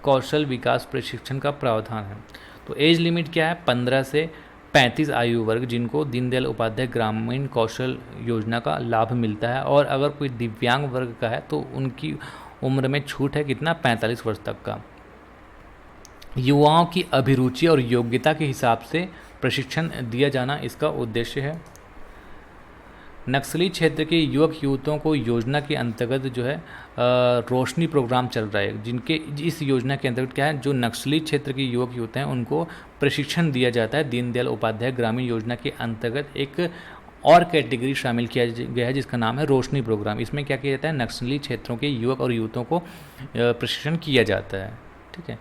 कौशल विकास प्रशिक्षण का प्रावधान है। तो एज लिमिट क्या है, 15 से 35 आयु वर्ग, जिनको दीनदयाल उपाध्याय ग्रामीण कौशल योजना का लाभ मिलता है। और अगर कोई दिव्यांग वर्ग का है तो उनकी उम्र में छूट है कितना, 45 वर्ष तक का। युवाओं की अभिरुचि और योग्यता के हिसाब से प्रशिक्षण दिया जाना इसका उद्देश्य है। नक्सली क्षेत्र के युवक युवतियों को योजना के अंतर्गत जो है रोशनी प्रोग्राम चल रहा है, जिनके इस योजना के अंतर्गत क्या है, जो नक्सली क्षेत्र के युवक युवती हैं उनको प्रशिक्षण दिया जाता है। दीनदयाल उपाध्याय ग्रामीण योजना के अंतर्गत एक और कैटेगरी शामिल किया गया है जिसका नाम है रोशनी प्रोग्राम। इसमें क्या किया जाता है, नक्सली क्षेत्रों के युवक और युवतियों को प्रशिक्षण किया जाता है। ठीक है।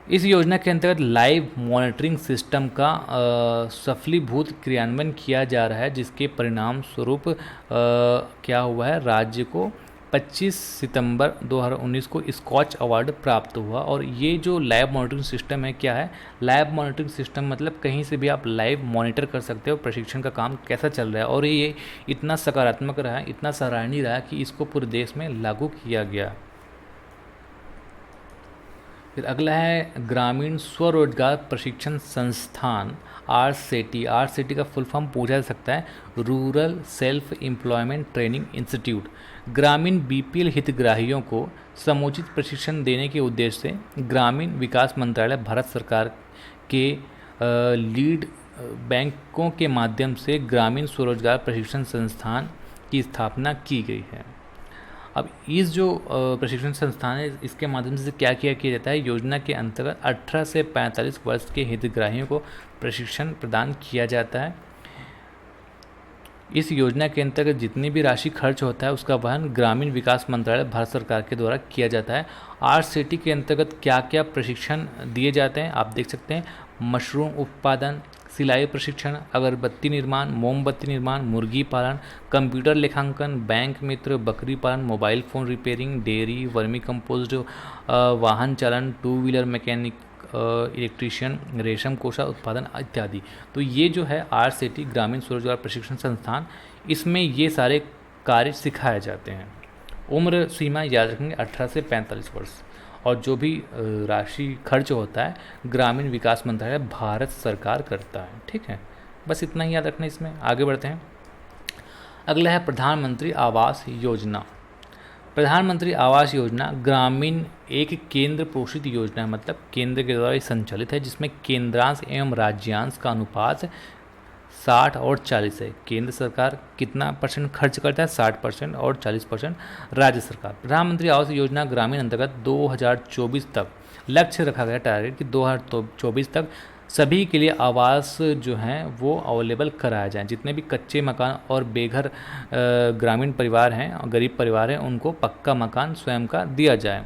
इस योजना के अंतर्गत लाइव मॉनिटरिंग सिस्टम का सफलीभूत क्रियान्वयन किया जा रहा है, जिसके परिणाम स्वरूप क्या हुआ है, राज्य को 25 सितंबर 2019 को स्कॉच अवार्ड प्राप्त हुआ। और ये जो लाइव मॉनिटरिंग सिस्टम है क्या है, लाइव मॉनिटरिंग सिस्टम मतलब कहीं से भी आप लाइव मॉनिटर कर सकते हो प्रशिक्षण का काम कैसा चल रहा है। और ये इतना सकारात्मक रहा, इतना सराहनीय रहा कि इसको पूरे देश में लागू किया गया। फिर अगला है ग्रामीण स्वरोजगार प्रशिक्षण संस्थान, RCT। RCT का फुल फॉर्म पूछा जा सकता है, rural self employment training institute. ग्रामीण BPL हितग्राहियों को समुचित प्रशिक्षण देने के उद्देश्य से ग्रामीण विकास मंत्रालय भारत सरकार के लीड बैंकों के माध्यम से ग्रामीण स्वरोजगार प्रशिक्षण संस्थान की स्थापना की गई है। अब इस जो प्रशिक्षण संस्थान है इसके माध्यम से क्या किया जाता है, योजना के अंतर्गत 18 से 45 वर्ष के हितग्राहियों को प्रशिक्षण प्रदान किया जाता है। इस योजना के अंतर्गत जितनी भी राशि खर्च होता है उसका वहन ग्रामीण विकास मंत्रालय भारत सरकार के द्वारा किया जाता है। RCT के अंतर्गत क्या क्या प्रशिक्षण दिए जाते हैं आप देख सकते हैं, मशरूम उत्पादन, सिलाई प्रशिक्षण, अगरबत्ती निर्माण, मोमबत्ती निर्माण, मुर्गी पालन, कंप्यूटर लेखांकन, बैंक मित्र, बकरी पालन, mobile phone repairing, dairy, vermi compost, वाहन चालन, 2 व्हीलर मैकेनिक, इलेक्ट्रीशियन, रेशम कोषा उत्पादन इत्यादि। तो ये जो है RCT ग्रामीण स्वरोजगार प्रशिक्षण संस्थान, इसमें ये सारे कार्य सिखाए जाते हैं। उम्र सीमा याद रखेंगे 18 से 45 वर्ष। और जो भी राशि खर्च होता है ग्रामीण विकास मंत्रालय भारत सरकार करता है। ठीक है, बस इतना ही याद रखना। इसमें आगे बढ़ते हैं। अगला है प्रधानमंत्री आवास योजना। प्रधानमंत्री आवास योजना ग्रामीण एक केंद्र पोषित योजना है, मतलब केंद्र के द्वारा संचालित है, जिसमें केंद्रांश एवं राज्यांश का अनुपात 60 और 40 है। केंद्र सरकार कितना परसेंट खर्च करता है? 60% और 40% राज्य सरकार। प्रधानमंत्री आवास योजना ग्रामीण अंतर्गत 2024 तक लक्ष्य रखा गया, टारगेट कि 2024 तक सभी के लिए आवास जो हैं वो अवेलेबल कराया जाए। जितने भी कच्चे मकान और बेघर ग्रामीण परिवार हैं और गरीब परिवार हैं उनको पक्का मकान स्वयं का दिया जाए।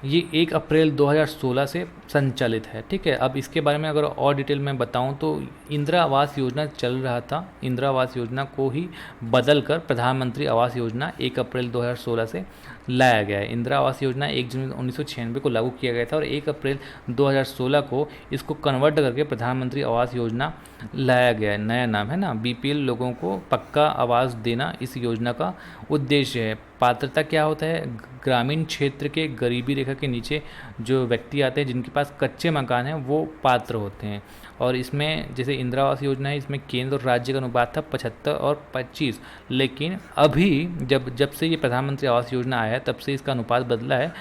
ये 1 अप्रैल 2016 से संचालित है। ठीक है, अब इसके बारे में अगर और डिटेल में बताऊं तो इंदिरा आवास योजना चल रहा था, इंदिरा आवास योजना को ही बदल कर प्रधानमंत्री आवास योजना 1 अप्रैल 2016 से लाया गया है। इंदिरा आवास योजना 1 जून 1996 को लागू किया गया था और 1 अप्रैल 2016 को इसको कन्वर्ट करके प्रधानमंत्री आवास योजना लाया गया है। नया नाम है ना। बीपीएल लोगों को पक्का आवास देना इस योजना का उद्देश्य है। पात्रता क्या होता है? ग्रामीण क्षेत्र के गरीबी रेखा के नीचे जो व्यक्ति आते हैं जिनके पास कच्चे मकान हैं वो पात्र होते हैं। और इसमें जैसे इंदिरा आवास योजना है, इसमें केंद्र और राज्य का अनुपात था 75 और 25, लेकिन अभी जब से ये प्रधानमंत्री आवास योजना आया है तब से इसका अनुपात बदला है।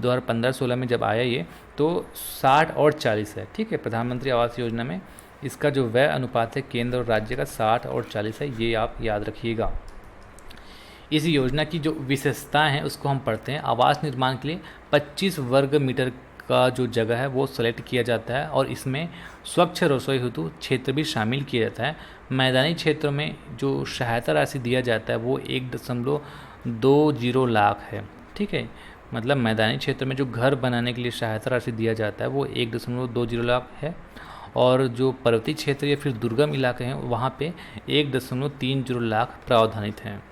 2015-16 में जब आया ये तो 60 और 40 है। ठीक है, प्रधानमंत्री आवास योजना में इसका जो व्यय अनुपात है केंद्र और राज्य का 60 और 40 है, ये आप याद रखिएगा। इस योजना की जो विशेषताएं हैं उसको हम पढ़ते हैं। आवास निर्माण के लिए 25 वर्ग मीटर का जो जगह है वो सेलेक्ट किया जाता है और इसमें स्वच्छ रसोई हेतु क्षेत्र भी शामिल किया जाता है। मैदानी क्षेत्रों में जो सहायता राशि दिया जाता है वो 1.20 लाख है। ठीक है, मतलब मैदानी क्षेत्र में जो घर बनाने के लिए सहायता राशि दिया जाता है वो 1.20 लाख है और जो पर्वतीय क्षेत्र या फिर दुर्गम इलाके हैं वहाँ पे 1.30 लाख प्रावधानित हैं।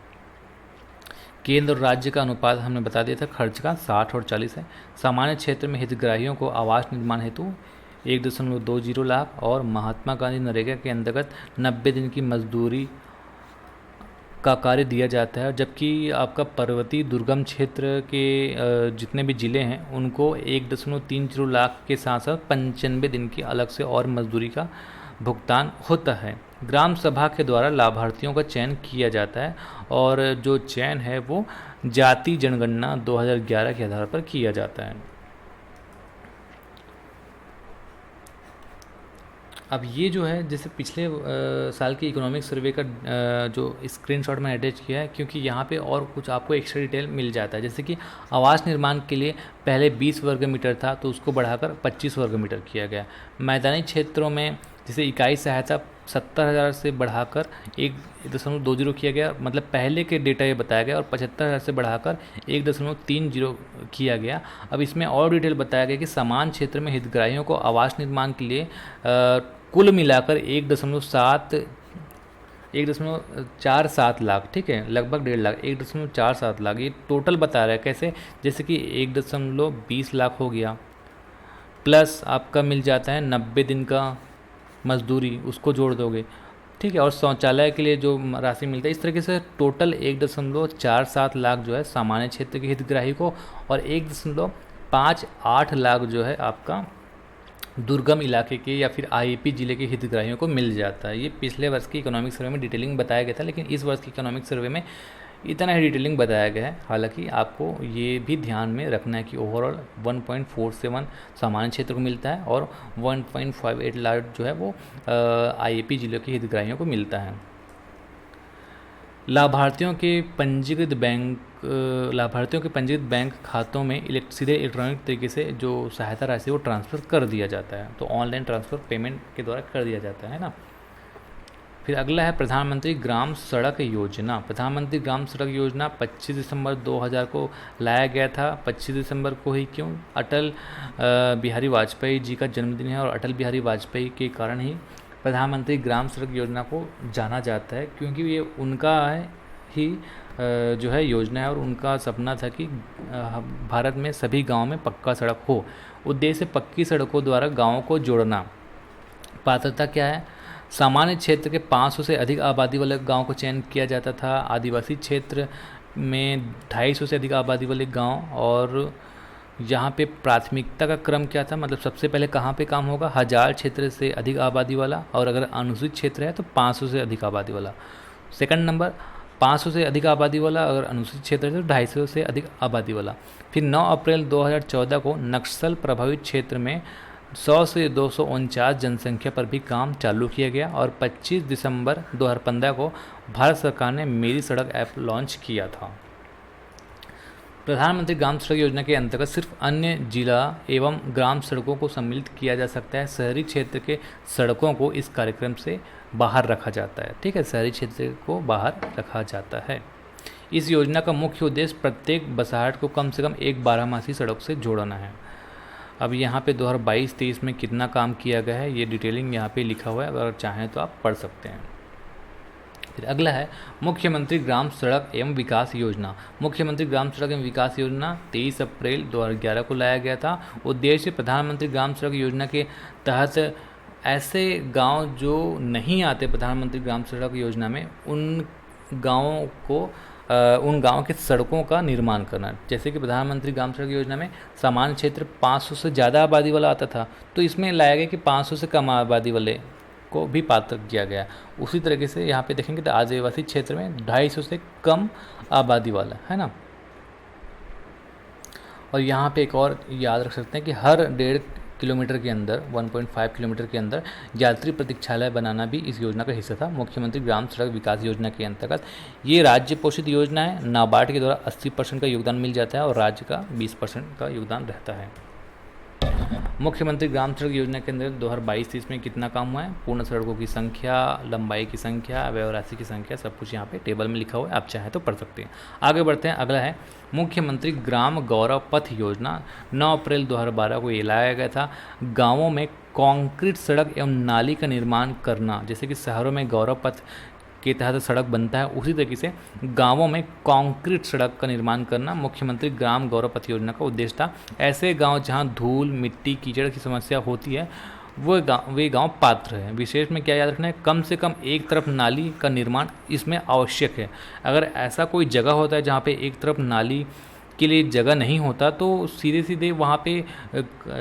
केंद्र और राज्य का अनुपात हमने बता दिया था खर्च का 60 और 40 है। सामान्य क्षेत्र में हितग्राहियों को आवास निर्माण हेतु 1.20 लाख और महात्मा गांधी नरेगा के अंतर्गत 90 दिन की मजदूरी का कार्य दिया जाता है, जबकि आपका पर्वतीय दुर्गम क्षेत्र के जितने भी ज़िले हैं उनको 1.30 लाख के साथ साथ 95 दिन की अलग से और मजदूरी का भुगतान होता है। ग्राम सभा के द्वारा लाभार्थियों का चयन किया जाता है और जो चयन है वो जाति जनगणना 2011 के आधार पर किया जाता है। अब ये जो है जैसे पिछले साल की इकोनॉमिक सर्वे का जो स्क्रीनशॉट मैंने अटैच किया है, क्योंकि यहाँ पे और कुछ आपको एक्स्ट्रा डिटेल मिल जाता है। जैसे कि आवास निर्माण के लिए पहले 20 वर्ग मीटर था तो उसको बढ़ाकर 25 वर्ग मीटर किया गया। मैदानी क्षेत्रों में जैसे इकाई सहायता 70,000 से बढ़ाकर 1.20 किया गया, मतलब पहले के डेटा ये बताया गया, और 75,000 से बढ़ाकर 1.30 किया गया। अब इसमें और डिटेल बताया गया कि समान क्षेत्र में हितग्राहियों को आवास निर्माण के लिए कुल मिलाकर 1.47 लाख, ठीक है, लगभग 1.5 लाख, 1.47 लाख ये टोटल बता रहा है। कैसे? जैसे कि 1.20 लाख हो गया, प्लस आपका मिल जाता है 90 दिन का मजदूरी, उसको जोड़ दोगे, ठीक है, और शौचालय के लिए जो राशि मिलता है, इस तरीके से टोटल 1.47 लाख जो है सामान्य क्षेत्र के हितग्राही को और 1.58 लाख जो है आपका दुर्गम इलाके के या फिर आईपी जिले के हितग्राहियों को मिल जाता है। ये पिछले वर्ष की इकोनॉमिक सर्वे में डिटेलिंग बताया गया था, लेकिन इस वर्ष की इकोनॉमिक सर्वे में इतना ही डिटेलिंग बताया गया है। हालांकि आपको ये भी ध्यान में रखना है कि ओवरऑल 1.47 सामान्य क्षेत्र को मिलता है और 1.58 लाख जो है वो आईपी जिलों के हितग्राहियों को मिलता है। लाभार्थियों के पंजीकृत बैंक खातों में सीधे इलेक्ट्रॉनिक तरीके से जो सहायता राशि वो ट्रांसफ़र कर दिया जाता है, तो ऑनलाइन ट्रांसफ़र पेमेंट के द्वारा कर दिया जाता है ना। फिर अगला है प्रधानमंत्री ग्राम सड़क योजना। प्रधानमंत्री ग्राम सड़क योजना 25 दिसंबर 2000 को लाया गया था। 25 दिसंबर को ही क्यों? अटल बिहारी वाजपेयी जी का जन्मदिन है और अटल बिहारी वाजपेयी के कारण ही प्रधानमंत्री ग्राम सड़क योजना को जाना जाता है, क्योंकि ये उनका ही जो है योजना है और उनका सपना था कि भारत में सभी गाँव में पक्का सड़क हो। उद्देश्य पक्की सड़कों द्वारा गाँवों को जोड़ना। पात्रता क्या है? सामान्य क्षेत्र के 500 से अधिक आबादी वाले गांव को चयन किया जाता था। आदिवासी क्षेत्र में 250 से अधिक आबादी वाले गांव, और यहाँ पे प्राथमिकता का क्रम क्या था, मतलब सबसे पहले कहाँ पे काम होगा, 1000 क्षेत्र से अधिक आबादी वाला, और अगर अनुसूचित क्षेत्र है तो 500 से अधिक आबादी वाला। सेकंड नंबर 500 से अधिक आबादी वाला, अगर अनुसूचित क्षेत्र है तो 250 से अधिक आबादी वाला। फिर 9 अप्रैल 2014 को नक्सल प्रभावित क्षेत्र में 100 से 249 जनसंख्या पर भी काम चालू किया गया, और 25 दिसंबर 2015 को भारत सरकार ने मेरी सड़क ऐप लॉन्च किया था। प्रधानमंत्री ग्राम सड़क योजना के अंतर्गत सिर्फ अन्य जिला एवं ग्राम सड़कों को सम्मिलित किया जा सकता है, शहरी क्षेत्र के सड़कों को इस कार्यक्रम से बाहर रखा जाता है। ठीक है, शहरी क्षेत्र को बाहर रखा जाता है। इस योजना का मुख्य उद्देश्य प्रत्येक बसाहट को कम से कम एक 12मासी सड़क से जोड़ना है। अब यहाँ पे 2022-23 में कितना काम किया गया है ये डिटेलिंग यहाँ पे लिखा हुआ है, अगर चाहें तो आप पढ़ सकते हैं। फिर अगला है मुख्यमंत्री ग्राम सड़क एवं विकास योजना। मुख्यमंत्री ग्राम सड़क एवं विकास योजना 23 अप्रैल 2011 को लाया गया था। उद्देश्य प्रधानमंत्री ग्राम सड़क योजना के तहत ऐसे गांव जो नहीं आते प्रधानमंत्री ग्राम सड़क योजना में, उन गांवों को उन गांव के सड़कों का निर्माण करना। जैसे कि प्रधानमंत्री ग्राम सड़क योजना में सामान्य क्षेत्र 500 से ज़्यादा आबादी वाला आता था, तो इसमें लाया गया कि 500 से कम आबादी वाले को भी पात्र किया गया। उसी तरीके से यहाँ पे देखेंगे तो आदिवासी क्षेत्र में 250 से कम आबादी वाला है ना। और यहाँ पे एक और याद रख सकते हैं कि हर 1.5 किलोमीटर के अंदर 1.5 किलोमीटर के अंदर यात्री प्रतीक्षालय बनाना भी इस योजना का हिस्सा था। मुख्यमंत्री ग्राम सड़क विकास योजना के अंतर्गत ये राज्य पोषित योजना है। नाबार्ड के द्वारा 80% का योगदान मिल जाता है और राज्य का 20% का योगदान रहता है। मुख्यमंत्री ग्राम सड़क योजना के अंदर 2022-23 में कितना काम हुआ है, पूर्ण सड़कों की संख्या, लंबाई की संख्या, व्यय राशि की संख्या, सब कुछ यहाँ पे टेबल में लिखा हुआ है, आप चाहें तो पढ़ सकते हैं। आगे बढ़ते हैं। अगला है मुख्यमंत्री ग्राम गौरव पथ योजना। 9 अप्रैल 2012 को ये लाया गया था। गाँवों में कंक्रीट सड़क एवं नाली का निर्माण करना। जैसे कि शहरों में गौरव पथ के तहत सड़क बनता है, उसी तरीके से गांवों में कंक्रीट सड़क का निर्माण करना मुख्यमंत्री ग्राम गौरव पथ योजना का उद्देश्य था। ऐसे गांव जहां धूल, मिट्टी, कीचड़ की समस्या होती है वे गांव पात्र हैं। विशेष में क्या याद रखना है, कम से कम एक तरफ नाली का निर्माण इसमें आवश्यक है। अगर ऐसा कोई जगह होता है जहाँ पे एक तरफ नाली के लिए जगह नहीं होता तो सीधे सीधे वहाँ पे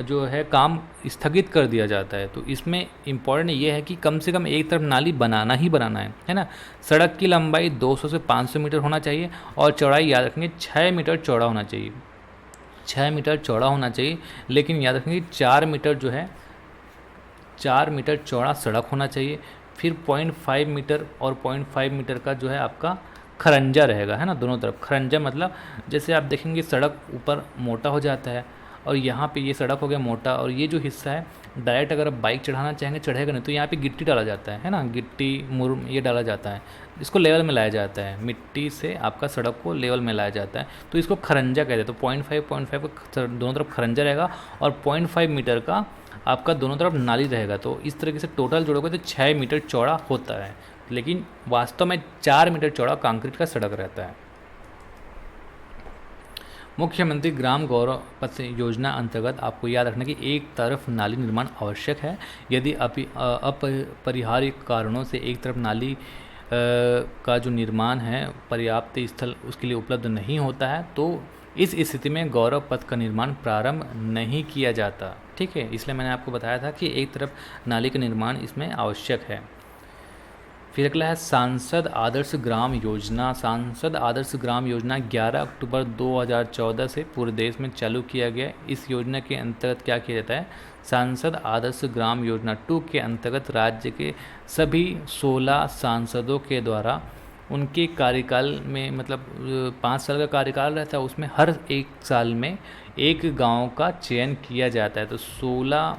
जो है काम स्थगित कर दिया जाता है। तो इसमें इम्पॉर्टेंट ये है कि कम से कम एक तरफ नाली बनाना ही बनाना है ना। सड़क की लंबाई 200 से 500 मीटर होना चाहिए और चौड़ाई याद रखेंगे 6 मीटर चौड़ा होना चाहिए। 6 मीटर चौड़ा होना चाहिए, लेकिन याद रखेंगे 4 मीटर जो है 4 मीटर चौड़ा सड़क होना चाहिए। फिर 0.5 मीटर और 0.5 मीटर का जो है आपका खरंजा रहेगा, है ना, दोनों तरफ। खरंजा मतलब जैसे आप देखेंगे सड़क ऊपर मोटा हो जाता है और यहाँ पे ये सड़क हो गया मोटा, और ये जो हिस्सा है डायरेक्ट अगर आप बाइक चढ़ाना चाहेंगे चढ़ेगा नहीं, तो यहाँ पे गिट्टी डाला जाता है ना, गिट्टी मुर्म ये डाला जाता है, इसको लेवल में लाया जाता है। मिट्टी से आपका सड़क को लेवल में लाया जाता है, तो इसको खरंजा कहते हैं। तो 0.5 का दोनों तरफ खरंजा रहेगा और 0.5 मीटर का आपका दोनों तरफ नाली रहेगा। तो इस तरीके से टोटल जोड़ोगे तो 6 मीटर चौड़ा होता है, लेकिन वास्तव में 4 मीटर चौड़ा कंक्रीट का सड़क रहता है। मुख्यमंत्री ग्राम गौरव पथ योजना अंतर्गत आपको याद रखना कि एक तरफ नाली निर्माण आवश्यक है। यदि अपरिहार्य कारणों से एक तरफ नाली का जो निर्माण है पर्याप्त स्थल उसके लिए उपलब्ध नहीं होता है, तो इस स्थिति में गौरव पथ का निर्माण प्रारंभ नहीं किया जाता। ठीक है, इसलिए मैंने आपको बताया था कि एक तरफ नाली का निर्माण इसमें आवश्यक है। फिर अगला है सांसद आदर्श ग्राम योजना। सांसद आदर्श ग्राम योजना 11 अक्टूबर 2014 से पूरे देश में चालू किया गया। इस योजना के अंतर्गत क्या किया जाता है, सांसद आदर्श ग्राम योजना 2 के अंतर्गत राज्य के सभी 16 सांसदों के द्वारा उनके कार्यकाल में, मतलब 5 साल का कार्यकाल रहता है, उसमें हर 1 साल में एक गांव का चयन किया जाता है। तो 16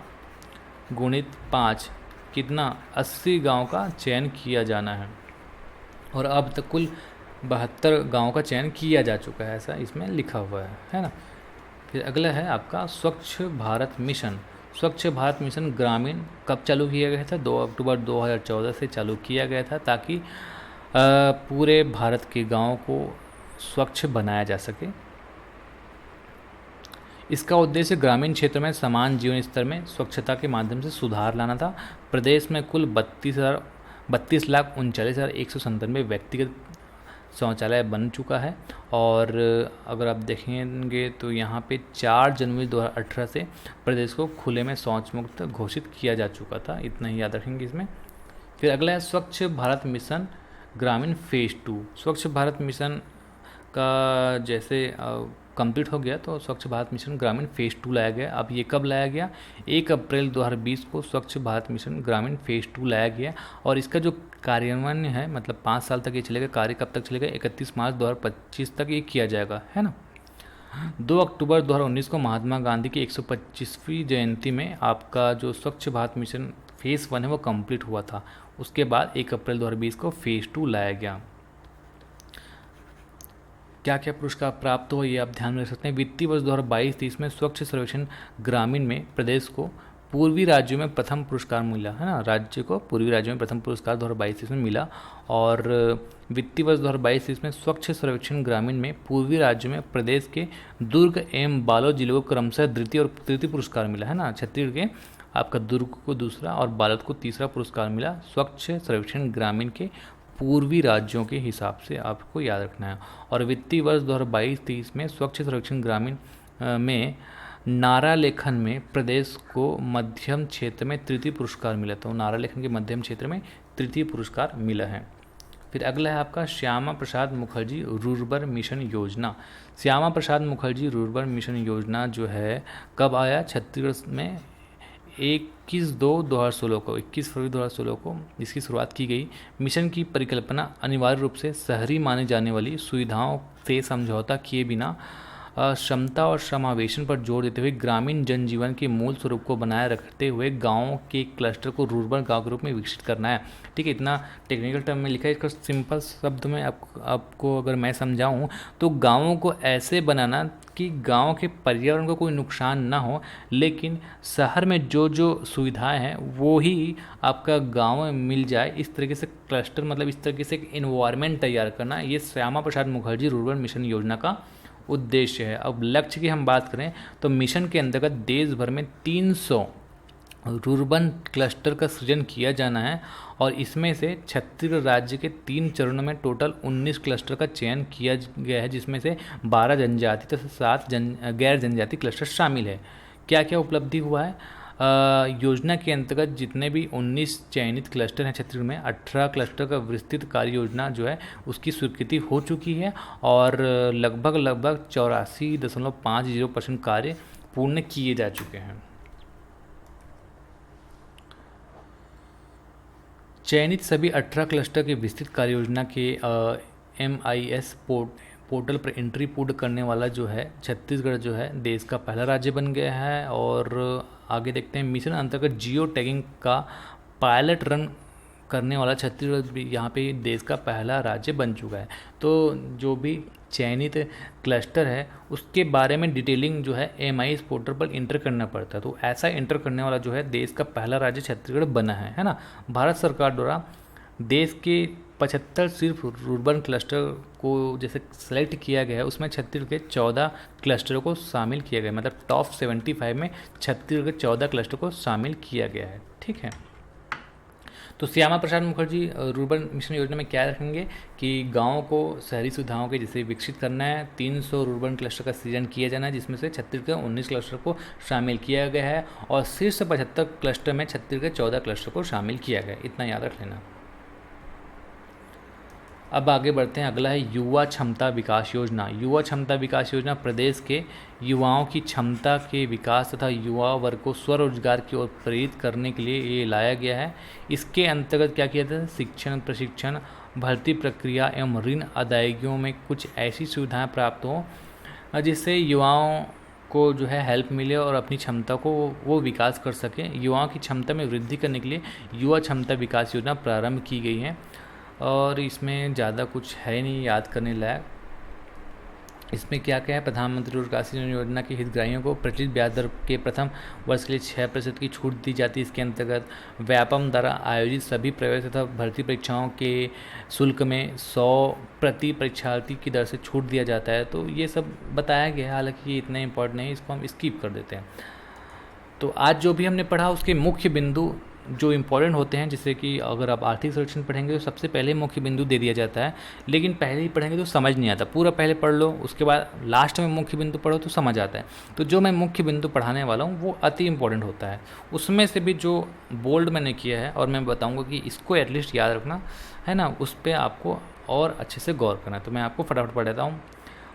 गुणित 5 कितना, 80 गांव का चयन किया जाना है, और अब तक कुल 72 गांव का चयन किया जा चुका है, ऐसा इसमें लिखा हुआ है ना। फिर अगला है आपका स्वच्छ भारत मिशन। स्वच्छ भारत मिशन ग्रामीण कब चालू किया गया था, 2 अक्टूबर 2014 से चालू किया गया था, ताकि पूरे भारत के गाँव को स्वच्छ बनाया जा सके। इसका उद्देश्य ग्रामीण क्षेत्र में समान जीवन स्तर में स्वच्छता के माध्यम से सुधार लाना था। प्रदेश में कुल 32,39,197 व्यक्तिगत शौचालय बन चुका है। और अगर आप देखेंगे तो यहाँ पे 4 जनवरी 2018 से प्रदेश को खुले में शौच मुक्त घोषित किया जा चुका था। इतना ही याद रखेंगे इसमें। फिर अगला है स्वच्छ भारत मिशन ग्रामीण फेज़ 2। स्वच्छ भारत मिशन का जैसे कंप्लीट हो गया तो स्वच्छ भारत मिशन ग्रामीण फेज़ 2 लाया गया। अब ये कब लाया गया? 1 अप्रैल 2020 को स्वच्छ भारत मिशन ग्रामीण फेज़ 2 लाया गया। और इसका जो कार्यान्वयन है, मतलब 5 साल तक ये चलेगा। कार्य कब तक चलेगा? 31 मार्च 2025 तक ये किया जाएगा, है ना। 2 अक्टूबर 2019 को महात्मा गांधी की 125वीं जयंती में आपका जो स्वच्छ भारत मिशन फेज़ 1 है वो कंप्लीट हुआ था। उसके बाद 1 अप्रैल 2020 को फेज़ 2 लाया गया। क्या क्या पुरस्कार प्राप्त हुआ ये आप ध्यान में रख सकते हैं। वित्तीय वर्ष 2022-23 में स्वच्छ सर्वेक्षण ग्रामीण में प्रदेश को पूर्वी राज्यों में प्रथम पुरस्कार मिला, है ना। राज्य को पूर्वी राज्यों में प्रथम पुरस्कार 2022-23 में मिला। और वित्तीय वर्ष 2022-23 में स्वच्छ सर्वेक्षण ग्रामीण में पूर्वी राज्यों में प्रदेश के दुर्ग एवं बालोद जिलों को क्रमशः द्वितीय और तृतीय पुरस्कार मिला, है ना। छत्तीसगढ़ के आपका दुर्ग को दूसरा और बालोद को तीसरा पुरस्कार मिला स्वच्छ सर्वेक्षण ग्रामीण के पूर्वी राज्यों के हिसाब से, आपको याद रखना है। और वित्तीय वर्ष 2022-23 में स्वच्छ सर्वेक्षण ग्रामीण में नारा लेखन में प्रदेश को मध्यम क्षेत्र में तृतीय पुरस्कार मिला। तो नारा लेखन के मध्यम क्षेत्र में तृतीय पुरस्कार मिला है। फिर अगला है आपका श्यामा प्रसाद मुखर्जी रूर्बन मिशन योजना। श्यामा प्रसाद मुखर्जी रूर्बन मिशन योजना जो है कब आया? छत्तीसगढ़ में 21 फरवरी 2016 को इसकी शुरुआत की गई। मिशन की परिकल्पना अनिवार्य रूप से शहरी माने जाने वाली सुविधाओं से समझौता किए बिना क्षमता और समावेशन पर जोर देते हुए ग्रामीण जनजीवन के मूल स्वरूप को बनाए रखते हुए गांवों के क्लस्टर को रूरबन गांव के रूप में विकसित करना है। ठीक है, इतना टेक्निकल टर्म में लिखा है। इसका सिंपल शब्द में आपको अगर मैं समझाऊं तो गांवों को ऐसे बनाना कि गांव के पर्यावरण को कोई नुकसान ना हो, लेकिन शहर में जो जो सुविधाएं हैं वो ही आपका गांव में मिल जाए। इस तरीके से क्लस्टर, मतलब इस तरीके से एक एनवायरनमेंट तैयार करना, ये श्यामा प्रसाद मुखर्जी रूरबन मिशन योजना का उद्देश्य है। अब लक्ष्य की हम बात करें तो मिशन के अंतर्गत देश भर में 300 रूरबन क्लस्टर का सृजन किया जाना है। और इसमें से छत्तीसगढ़ राज्य के 3 चरणों में टोटल 19 क्लस्टर का चयन किया गया है, जिसमें से 12 जनजाति तथा 7 गैर जनजाति क्लस्टर शामिल है। क्या क्या उपलब्धि हुआ है? योजना के अंतर्गत जितने भी 19 चयनित क्लस्टर हैं छत्तीसगढ़ में, 18 क्लस्टर का विस्तृत कार्य योजना जो है उसकी स्वीकृति हो चुकी है। और लगभग 84.50% कार्य पूर्ण किए जा चुके हैं। चयनित सभी 18 क्लस्टर के विस्तृत कार्य योजना के MIS पोर्टल पर एंट्री पूर्ण करने वाला जो है छत्तीसगढ़ जो है देश का पहला राज्य बन गया है। और आगे देखते हैं, मिशन अंतर्गत जियो टैगिंग का पायलट रन करने वाला छत्तीसगढ़ भी यहाँ पे देश का पहला राज्य बन चुका है। तो जो भी चयनित क्लस्टर है उसके बारे में डिटेलिंग जो है MIS पोर्टल पर इंटर करना पड़ता है। तो ऐसा इंटर करने वाला जो है देश का पहला राज्य छत्तीसगढ़ बना है ना। भारत सरकार द्वारा देश के 75 सिर्फ रूरबन क्लस्टर को जैसे सेलेक्ट किया गया है, उसमें छत्तीसगढ़ के 14 क्लस्टरों को शामिल किया गया है। मतलब टॉप 75 में छत्तीसगढ़ के 14 क्लस्टर को शामिल किया गया है। ठीक है, तो श्यामा प्रसाद मुखर्जी रूरबन मिशन योजना में क्या रखेंगे कि गाँव को शहरी सुविधाओं के जैसे विकसित करना है। 300 रूरबन क्लस्टर का सृजन किया जाना है, जिसमें से छत्तीसगढ़ के 19 क्लस्टर को शामिल किया गया है। और शीर्ष 75 क्लस्टर में छत्तीसगढ़ के 14 क्लस्टर को शामिल किया गया है। इतना याद रख लेना। अब आगे बढ़ते हैं। अगला है युवा क्षमता विकास योजना। युवा क्षमता विकास योजना प्रदेश के युवाओं की क्षमता के विकास तथा युवा वर्ग को स्वरोजगार की ओर प्रेरित करने के लिए ये लाया गया है। इसके अंतर्गत क्या किया जाता है? शिक्षण, प्रशिक्षण, भर्ती प्रक्रिया एवं ऋण अदायगियों में कुछ ऐसी सुविधाएं प्राप्त हों जिससे युवाओं को जो है हेल्प मिले और अपनी क्षमता को वो विकास कर सकें। युवाओं की क्षमता में वृद्धि करने के लिए युवा क्षमता विकास योजना प्रारंभ की गई है। और इसमें ज़्यादा कुछ है नहीं याद करने लायक। इसमें क्या क्या है? प्रधानमंत्री रोजगार सृजन योजना के हितग्राहियों को प्रचलित ब्याज दर के प्रथम वर्ष के लिए 6% की छूट दी जाती है। इसके अंतर्गत व्यापम द्वारा आयोजित सभी प्रवेश तथा भर्ती परीक्षाओं के शुल्क में 100 प्रति परीक्षार्थी की दर से छूट दिया जाता है। तो ये सब बताया गया है, हालांकि ये इतना इंपॉर्टेंट नहीं है, इसको हम स्किप कर देते हैं। तो आज जो भी हमने पढ़ा उसके मुख्य बिंदु जो इम्पोर्टेंट होते हैं, जैसे कि अगर आप आर्थिक सर्वेक्षण पढ़ेंगे तो सबसे पहले मुख्य बिंदु दे दिया जाता है, लेकिन पहले ही पढ़ेंगे तो समझ नहीं आता। पूरा पहले पढ़ लो, उसके बाद लास्ट में मुख्य बिंदु पढ़ो तो समझ आता है। तो जो मैं मुख्य बिंदु पढ़ाने वाला हूँ वो अति इम्पोर्टेंट होता है। उसमें से भी जो बोल्ड मैंने किया है और मैं बताऊँगा कि इसको एटलीस्ट याद रखना है ना, उस पर आपको और अच्छे से गौर करना है। तो मैं आपको फटाफट पढ़ देता हूँ।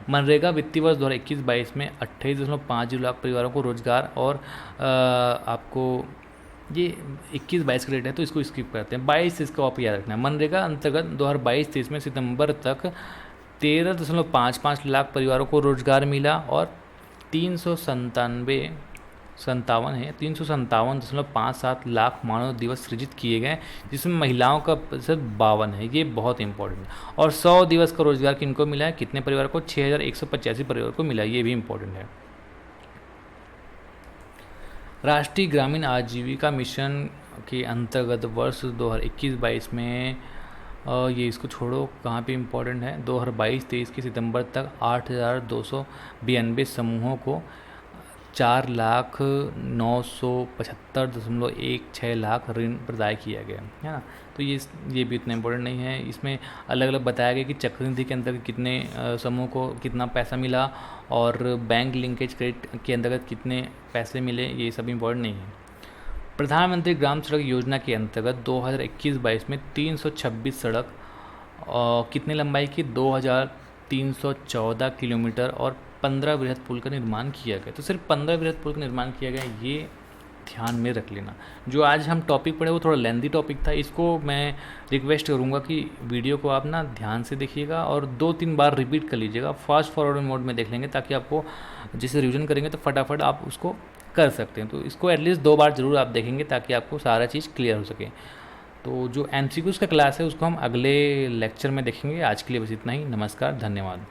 मनरेगा वित्तीय वर्ष 2021-22 में 28.5 लाख परिवारों को रोजगार, और आपको ये 21-22 का रेट है तो इसको स्किप करते हैं। 22 इसको आप याद रखना है। मनरेगा अंतर्गत 2022-23 में सितंबर तक 13.55 लाख परिवारों को रोजगार मिला और 357.57 लाख मानव दिवस सृजित किए गए, जिसमें महिलाओं का प्रतिशत 52 है। ये बहुत इंपॉर्टेंट है। और 100 दिवस का रोजगार किनको मिला है, कितने परिवार को, 6185 परिवार को मिला, ये भी इंपॉर्टेंट है। राष्ट्रीय ग्रामीण आजीविका मिशन के अंतर्गत वर्ष 2021-22 में ये इसको छोड़ो, कहाँ पे इम्पोर्टेंट है, 2022-23 के सितंबर तक 8292 समूहों को 4,975.16 लाख ऋण प्रदान किया गया है ना। तो ये भी इतना इम्पोर्टेंट नहीं है। इसमें अलग अलग बताया गया कि चक्रनिधि के अंतर्गत कितने समूह को कितना पैसा मिला और बैंक लिंकेज क्रेडिट के अंतर्गत कितने पैसे मिले, ये सब इम्पोर्टेंट नहीं है। प्रधानमंत्री ग्राम सड़क योजना के अंतर्गत 2021-22 में 326 सड़क कितने लंबाई की, 2314 किलोमीटर और 15 वृहद पुल का निर्माण किया गया। तो सिर्फ 15 वृहद पुल का निर्माण किया गया, ये ध्यान में रख लेना। जो आज हम टॉपिक पढ़े वो थोड़ा लेंथी टॉपिक था, इसको मैं रिक्वेस्ट करूँगा कि वीडियो को आप ना ध्यान से देखिएगा और 2-3 बार रिपीट कर लीजिएगा। फास्ट फॉरवर्ड मोड में देख लेंगे ताकि आपको जैसे रिवीजन करेंगे तो फटाफट आप उसको कर सकते हैं। तो इसको एटलीस्ट 2 बार ज़रूर आप देखेंगे ताकि आपको सारा चीज़ क्लियर हो सके। तो जो MCQs का क्लास है उसको हम अगले लेक्चर में देखेंगे। आज के लिए बस इतना ही। नमस्कार, धन्यवाद।